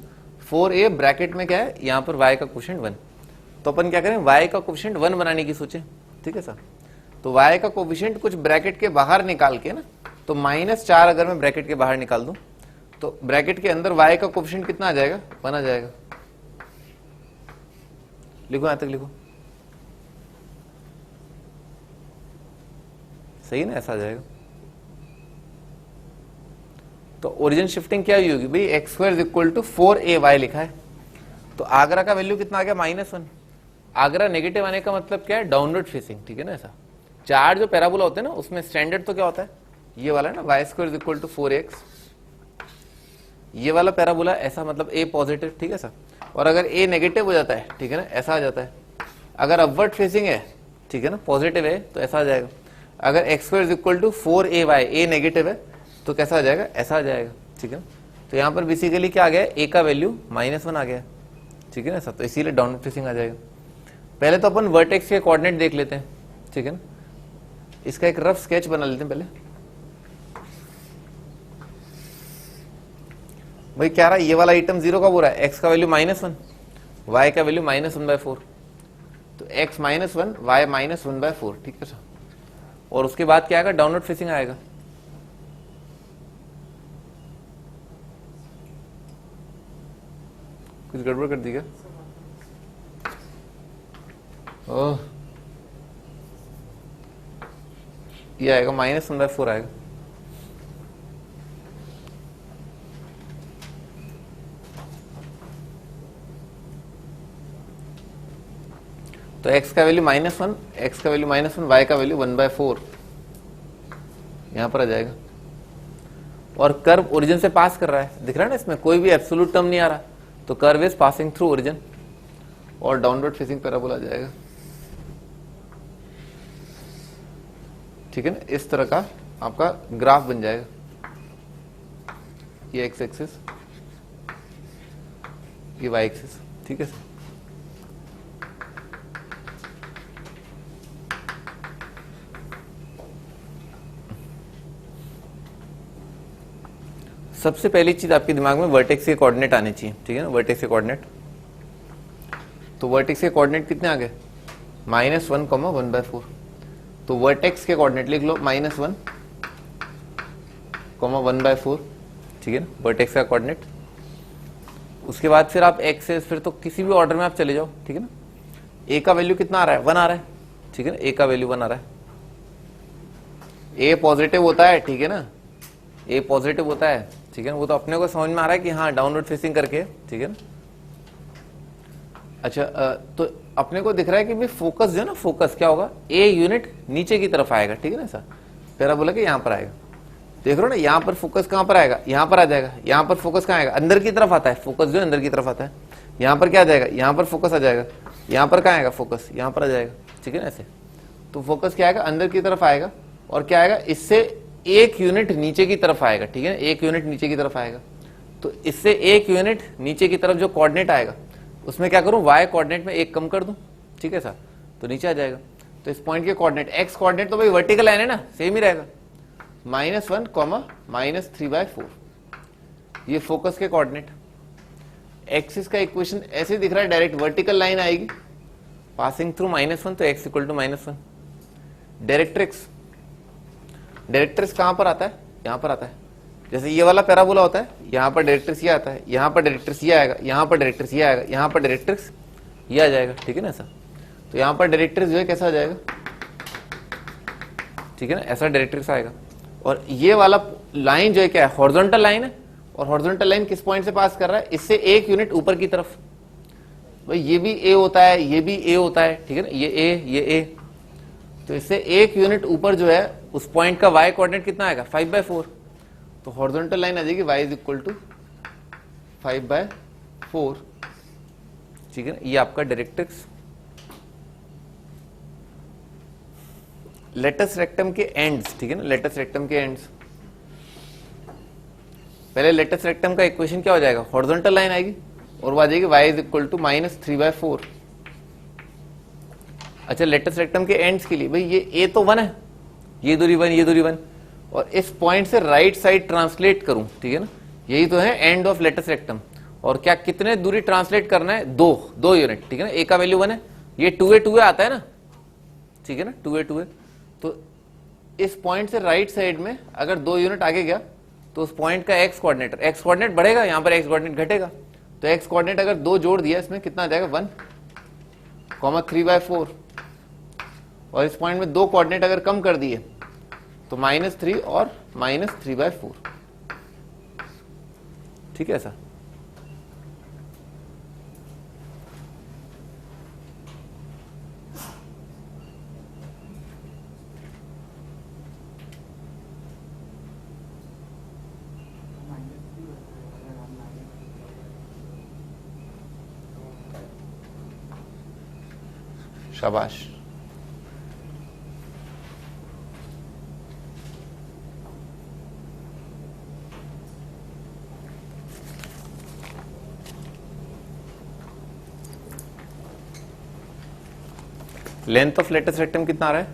4a ब्रैकेट में क्या है, यहां पर y का कोफिशिएंट 1। तो अपन क्या करें, y का कोफिशिएंट 1 बनाने की सोचे, ठीक है सर। तो y का कोफिशिएंट कुछ ब्रैकेट के बाहर निकाल के ना, तो -4 अगर मैं ब्रैकेट के बाहर निकाल दूं तो ब्रैकेट के अंदर y का कोफिशिएंट कितना आ जाएगा 1 आ जाएगा। लिखो यहां तक लिखो, सही ना, ऐसा आ जाएगा। तो ओरिजिन शिफ्टिंग क्या हुई होगी भाई, X square is equal to 4ay लिखा है, तो आगरा का वैल्यू कितना आ गया -1। आगरा नेगेटिव आने का मतलब क्या है, डाउनवर्ड फेसिंग, ठीक है ना ऐसा। चार जो पैराबोला होते हैं ना उसमें स्टैंडर्ड तो क्या होता है, ये वाला ना y square is equal to 4x, ये वाला पैराबोला ऐसा, मतलब a पॉजिटिव, ठीक है सर। और अगर a नेगेटिव हो जाता है, ठीक है ना, ऐसा आ जाता है। अगर अपवर्ड फेसिंग है, ठीक है ना, पॉजिटिव है तो ऐसा आ जाएगा। अगर X square is equal to 4ay, a negative है तो कैसा आ जाएगा, ऐसा आ जाएगा, ठीक है। तो यहाँ पर बेसिकली क्या आ गया, a का वैल्यू -1 आ गया, ठीक है ना सर, तो इसीलिए डाउनवर्ड फेसिंग आ जाएगा। पहले तो अपन वर्टेक्स के कोऑर्डिनेट देख लेते हैं, ठीक है ना, इसका एक रफ स्केच बना लेते हैं पहले। भाई क्या रहा है, ये वाला आइटम 0 कब हो रहा है, x का वैल्यू -1, y का वैल्यू -1/4, तो x -1 y -1/4, ठीक है सर। और उसके बाद क्या आएगा, डाउनवर्ड फेसिंग आएगा, कुछ गड़बड़ कर दी क्या, ओह ये आएगा -1/4 आएगा। तो x का वैल्यू -1, x का वैल्यू -1, y का वैल्यू 1/4, यहां पर आ जाएगा, और कर्व ओरिजिन से पास कर रहा है, दिख रहा है ना, इसमें कोई भी एब्सोल्यूट टर्म नहीं आ रहा, तो curve is passing through origin और डाउनवर्ड फेसिंग पैराबोला आ जाएगा। ठीक है ना, इस तरह का आपका ग्राफ बन जाएगा, ये एक्स एक्सिस, ये वाई एक्सिस। ठीक है सर, सबसे पहली चीज आपके दिमाग में वर्टेक्स के कोऑर्डिनेट आने चाहिए। ठीक है ना, वर्टेक्स के कोऑर्डिनेट, तो वर्टेक्स के कोऑर्डिनेट कितने आ गए, -1, 1/4। तो वर्टेक्स के कोऑर्डिनेट लिख लो -1, 1/4। ठीक है ना, वर्टेक्स का कोऑर्डिनेट। उसके बाद फिर आप एक्स से, फिर तो किसी भी ऑर्डर में आप चले जाओ। ठीक है ना, ए का वैल्यू कितना आ रहा है, 1 आ रहा है। ठीक है ना, ए का वैल्यू 1 आ रहा है, ए पॉजिटिव होता है। ठीक है ना, ए पॉजिटिव होता है। ठीक है ना, वो तो अपने को समझ में आ रहा है कि हाँ डाउनवर्ड फेसिंग करके। ठीक है ना, अच्छा तो अपने को दिख रहा है कि भाई फोकस जो है ना, फोकस क्या होगा, ए यूनिट नीचे की तरफ आएगा। ठीक है ना, ऐसा पैराबोला के यहां पर आएगा, देख रहे हो ना, यहां पर फोकस कहां पर आएगा, यहां पर आ जाएगा। यहां पर फोकस कहां आएगा, अंदर की तरफ आता है, फोकस जो अंदर की तरफ आता है। यहां पर क्या आ जाएगा, यहां पर फोकस आ जाएगा। यहां पर कहां आएगा, फोकस यहां पर आ जाएगा। ठीक है ना, ऐसे तो फोकस क्या आएगा, अंदर की तरफ आएगा, और क्या आएगा, इससे 1 यूनिट नीचे की तरफ आएगा। ठीक है ना, 1 यूनिट नीचे की तरफ आएगा, तो इससे 1 यूनिट नीचे की तरफ जो कोऑर्डिनेट आएगा उसमें क्या करूं, वाई कोऑर्डिनेट में 1 कम कर दूं। ठीक है सर, तो नीचे आ जाएगा। तो इस पॉइंट के कोऑर्डिनेट, एक्स कोऑर्डिनेट तो भाई वर्टिकल लाइन है ना, सेम ही रहेगा, -1, -3/4। ये फोकस के कोऑर्डिनेट। एक्सिस का इक्वेशन ऐसे दिख रहा है, डायरेक्ट वर्टिकल लाइन आएगी पासिंग थ्रू -1, तो x = -1। डायरेक्ट्रिक्स, डायरेक्ट्रिक्स कहां पर आता है, यहां पर आता है। जैसे ये वाला पैराबोला होता है, यहां पर डायरेक्ट्रिक्स ये आता है, यहां पर डायरेक्ट्रिक्स ये आएगा, यहां पर डायरेक्ट्रिक्स ये आएगा, यहां पर डायरेक्ट्रिक्स ये आ जाएगा। ठीक है ना, ऐसा। तो यहां पर डायरेक्ट्रिक्स जो है कैसा आ जाएगा, ठीक है ना, ऐसा डायरेक्ट्रिक्स आएगा। और ये वाला लाइन जो है क्या है, हॉरिजॉन्टल लाइन है, और हॉरिजॉन्टल लाइन किस पॉइंट से पास कर रहा है, इससे 1 यूनिट ऊपर की तरफ। भाई ये भी ए होता है, ये भी ए होता है। ठीक है ना, ये ए, तो इससे 1 यूनिट ऊपर जो है उस पॉइंट का वाई कोऑर्डिनेट कितना आएगा, 5/4। तो हॉरिजॉन्टल लाइन आ जाएगी y = 5/4। ठीक है ना, ये आपका डायरेक्ट्रिक्स। लेटस रेक्टम के एंड्स, ठीक है ना, लेटस रेक्टम के एंड्स। पहले लेटस रेक्टम का इक्वेशन क्या हो जाएगा, हॉरिजॉन्टल लाइन आएगी और वो आ जाएगी y = -3/4। अच्छा, लेटस रेक्टम के एंड्स के लिए भाई ये a तो 1 है, ये दूरी 1, ये दूरी 1, और इस पॉइंट से राइट साइड ट्रांसलेट करूं। ठीक है ना, यही तो है एंड ऑफ लेटस रेक्टम। और क्या कितने दूरी ट्रांसलेट करना है, 2 यूनिट। ठीक है ना, a का वैल्यू 1 है, ये 2a आता है ना। ठीक है ना, 2a। तो इस पॉइंट से राइट साइड में अगर 2 यूनिट आगे गया तो उस पॉइंट का एक्स कोऑर्डिनेट बढ़ेगा, यहां पर एक्स कोऑर्डिनेट घटेगा। तो एक्स कोऑर्डिनेट अगर 2 जोड़ दिया, इसमें कितना आ जाएगा, 1, 3/4। और इस पॉइंट में 2 कोऑर्डिनेट अगर कम कर दिए तो -3 और -3/4। ठीक है ऐसा। शाबाश। लेंथ ऑफ लेटस रेक्टम कितना आ रहा है,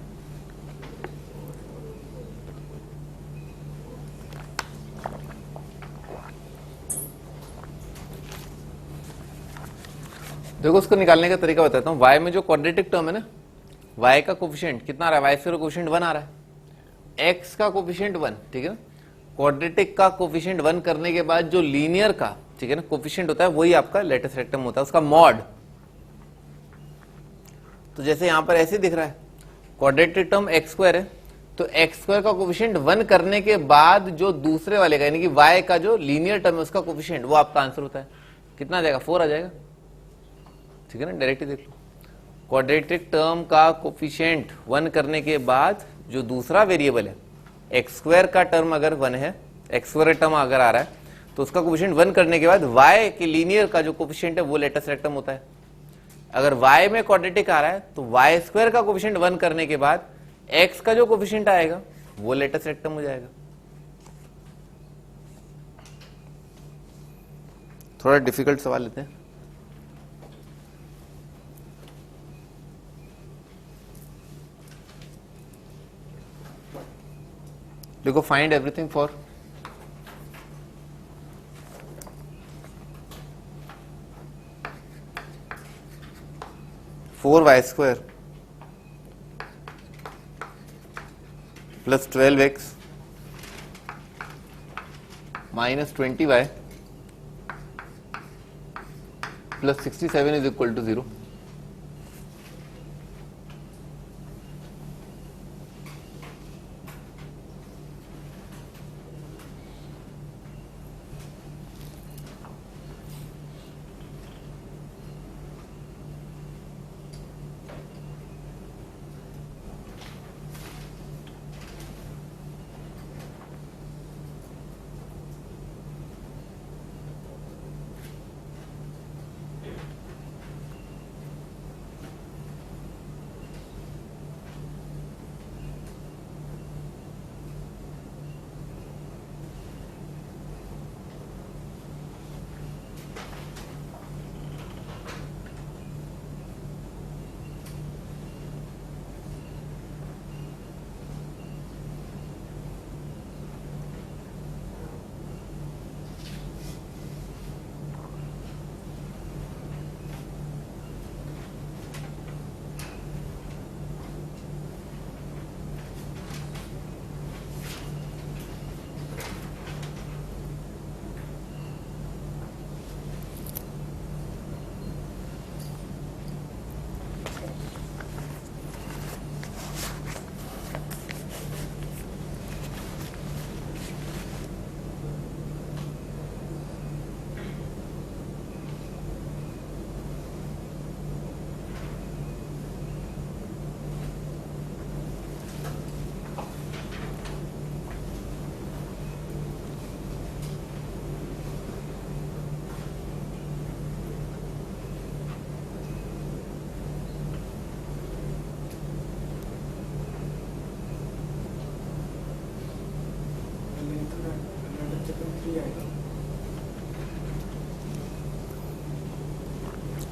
देखो उसको निकालने का तरीका बताता हूं। y में जो क्वाड्रेटिक टर्म है ना, y का कोफिशिएंट कितना आ रहा है, y का कोफिशिएंट 1 आ रहा है, x का कोफिशिएंट 1। ठीक है ना, क्वाड्रेटिक का कोफिशिएंट 1 करने के बाद जो लीनियर का, ठीक है ना, कोफिशिएंट होता है वही आपका लेटस रेक्टम होता है, उसका मॉड। तो जैसे यहां पर ऐसे दिख रहा है, क्वाड्रेटिक टर्म x² है, तो x² का कोफिशिएंट 1 करने के बाद जो दूसरे वाले का, यानी कि y का जो लीनियर टर्म है उसका कोफिशिएंट, वो आपका आंसर होता है। कितना आ जाएगा, 4 आ जाएगा। ठीक है ना, डायरेक्ट ही देख लो, क्वाड्रेटिक टर्म का कोफिशिएंट 1 करने के बाद जो दूसरा वेरिएबल है एक्स स्क्वायर का टर्म अगर 1 है, एक्स स्क्वायर टर्म अगर आ रहा है तो उसका कोफिशिएंट 1 करने के बाद y के लीनियर का जो कोफिशिएंट है वो लेटेस्ट रेक्टम होता है। अगर y में क्वाड्रेटिक आ रहा है तो y स्क्वायर का कोफिशिएंट 1 करने के बाद x का जो कोफिशिएंट आएगा वो लेटेस्ट रेक्टम हो जाएगा। थोड़ा डिफिकल्ट सवाल लेते हैं। देखो, find everything for 4y square plus 12x minus 20y plus 67 is equal to 0।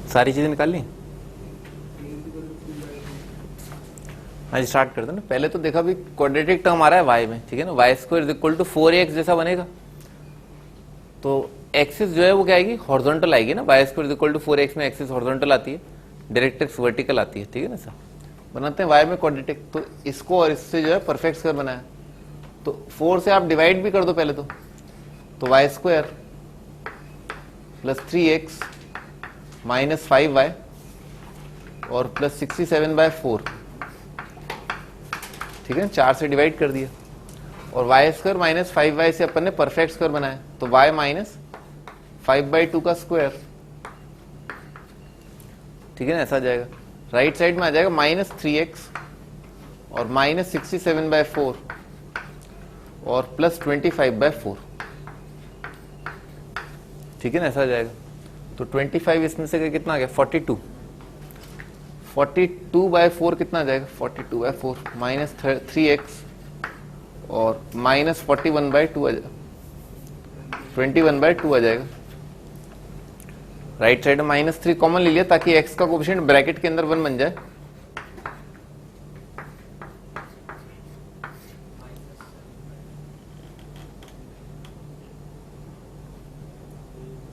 सारी चीजें निकाल ली। हाँ जी, स्टार्ट करते हैं ना। पहले तो देखा भी क्वाड्रेटिक टर्म आ रहा है y में, ठीक है ना। Y square is equal to 4x जैसा बनेगा, तो एक्सिस जो है वो क्या आएगी, हॉरिजॉन्टल आएगी ना। Y square is equal to 4x में एक्सिस हॉरिजॉन्टल आती है, डायरेक्ट्रिक्स वर्टिकल आती है, ठीक है ना। सर बनाते हैं y में क्वाड्रेटिक, तो इसको और इससे जो है परफेक्ट स्क्वायर बनाया, तो 4 से आप डिवाइड भी कर दो पहले तो Y square plus 3x minus 5y और प्लस 67/4, ठीक है, 4 से डिवाइड कर दिया। और वाई स्क्वायर माइनस 5y से अपन ने परफेक्ट स्क्वायर बनाया, तो y माइनस 5/2 का स्क्वायर, ठीक है ना, ऐसा आ जाएगा। राइट साइड में आ जाएगा माइनस 3x और माइनस 67/4 और प्लस 25/4, ठीक है ना, ऐसा आ जाएगा। तो 25 इसमें से कितना आ गया, 42, 42/4 कितना आ जाएगा, 42/4 माइनस 3x और माइनस 41/2 आ जाएगा, 21/2 आ जाएगा। राइट साइड में माइनस 3 कॉमन ले लिया ताकि x का कोफिशिएंट ब्रैकेट के अंदर 1 बन जाए।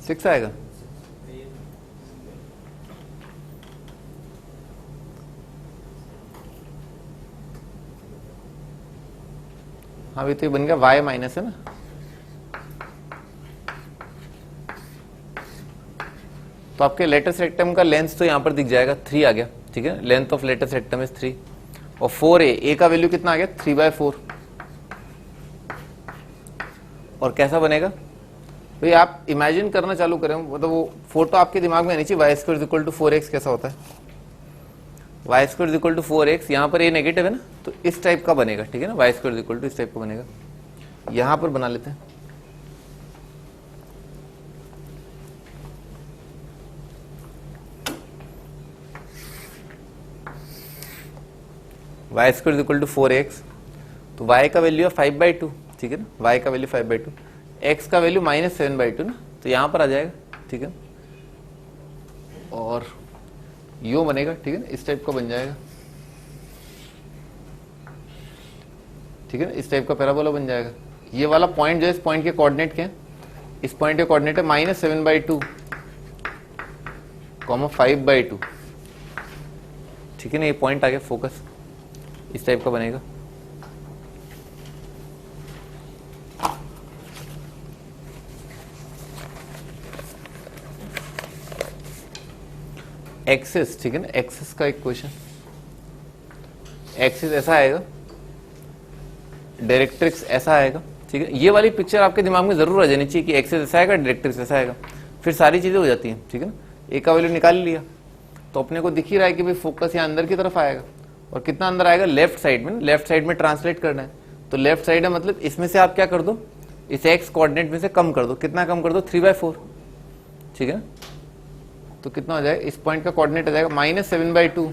सिक्स आएगा। हाँ भी तो ये बन गया y माइनस है ना, तो आपके लेटेस्ट रेक्टम का लेंथ तो यहां पर दिख जाएगा 3 आ गया, ठीक है। Length of latus rectum is 3 और 4a का वैल्यू कितना आ गया, 3/4। और कैसा बनेगा तो ये आप इमेजिन करना चालू करें, मतलब वो फोटो आपके दिमाग में आनी चाहिए, Y square equal to 4x कैसा होता है। Y square equal to 4x, यहाँ पर ये नेगेटिव है ना, तो इस टाइप का बनेगा, ठीक है ना, वाई स्क्वायर इक्वल टू इस टाइप का बनेगा। यहां पर बना लेते हैं, Y square equal to 4x, तो y का वैल्यू है 5/2, ठीक है ना, y का वैल्यू 5/2, x का वैल्यू -7/2 ना, तो यहां पर आ जाएगा, ठीक है, और यो बनेगा, ठीक है ना, इस टाइप का बन जाएगा, ठीक है ना, इस टाइप का पैराबोला बन जाएगा। ये वाला पॉइंट जो है, इस पॉइंट के कोऑर्डिनेट क्या है, इस पॉइंट के कोऑर्डिनेट है -7/2, 5/2, ठीक है ना, ये पॉइंट आ गया फोकस, इस टाइप का बनेगा। एक्सिस, ठीक है ना, एक्सिस का एक क्वेश्चन, एक्सिस ऐसा आएगा, डायरेक्ट्रिक्स ऐसा आएगा, ठीक है। ये वाली पिक्चर आपके दिमाग में जरूर आ जानी चाहिए कि एक्सिस ऐसा आएगा, डायरेक्ट्रिक्स ऐसा आएगा, फिर सारी चीजें हो जाती हैं, ठीक है ना। ए का वैल्यू निकाल लिया तो अपने को दिख ही रहा है कि भाई फोकस यहाँ अंदर की तरफ आएगा, और कितना अंदर आएगा, लेफ्ट साइड में, लेफ्ट साइड में ट्रांसलेट करना है, तो लेफ्ट साइड है मतलब इसमें से आप क्या कर दो, इस एक्स कोऑर्डिनेट में से कम कर दो, कितना कम कर दो, 3/4, ठीक है ना, तो कितना हो जाएगा, इस पॉइंट का कोऑर्डिनेट आ जाएगा -7/2,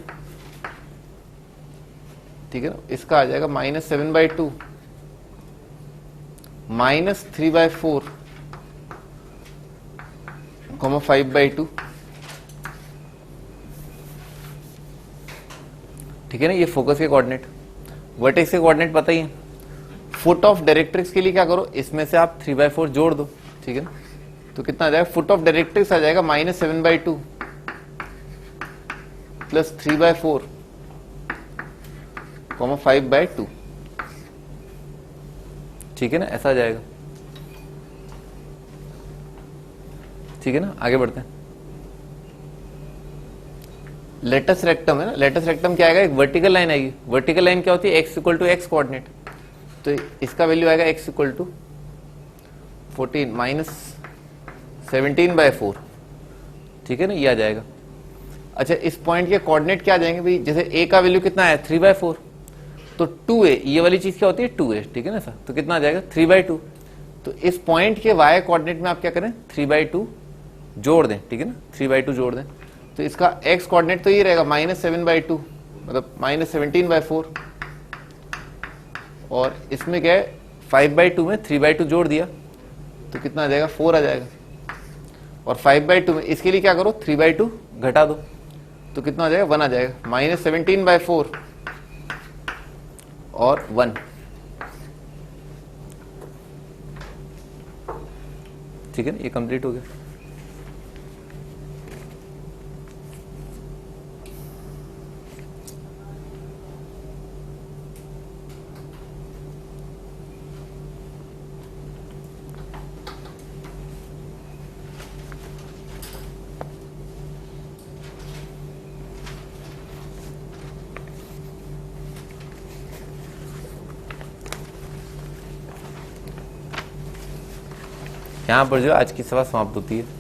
ठीक है ना, इसका आ जाएगा -7/2 -3/4, 5/2, ठीक है ना, ये फोकस के कोऑर्डिनेट। वर्टेक्स के कोऑर्डिनेट पता ही है। फुट ऑफ डायरेक्ट्रिक्स के लिए क्या करो, इसमें से आप 3/4 जोड़ दो, ठीक है ना, तो कितना आ जाएगा, फुट ऑफ डायरेक्ट्रिक्स आ जाएगा -7/2 प्लस 3/4, 5/2, ठीक है ना, ऐसा आ जाएगा, ठीक है ना। आगे बढ़ते हैं, लेटस रेक्टम है ना, लेटस रेक्टम क्या आएगा, एक वर्टिकल लाइन आएगी, वर्टिकल लाइन क्या होती है, x = x कोऑर्डिनेट, तो इसका वैल्यू आएगा x = 14 -17/4, ठीक है ना, ये आ जाएगा। अच्छा, इस पॉइंट के कोऑर्डिनेट क्या आ जाएंगे भाई, जैसे a का वैल्यू कितना है 3/4, तो 2a, ये वाली चीज क्या होती है 2a, ठीक है ना सर, तो कितना आ जाएगा 3/2, तो इस पॉइंट के y कोऑर्डिनेट में आप क्या करें, 3/2 जोड़ दें, ठीक है ना, 3/2 जोड़ दें, तो इसका x कोऑर्डिनेट तो ये रहेगा -7/2, मतलब -17/4, और इसमें क्या है 5/2 में 3/2 जोड़ दिया तो कितना आ जाएगा, 4 आ जाएगा, और 5/2 में इसके लिए क्या करो, 3/2 घटा दो तो कितना आ जाएगा, 1 आ जाएगा, -17/4 और 1, ठीक है ना, ये कंप्लीट हो गया। यहाँ पर जो आज की सभा समाप्त होती है।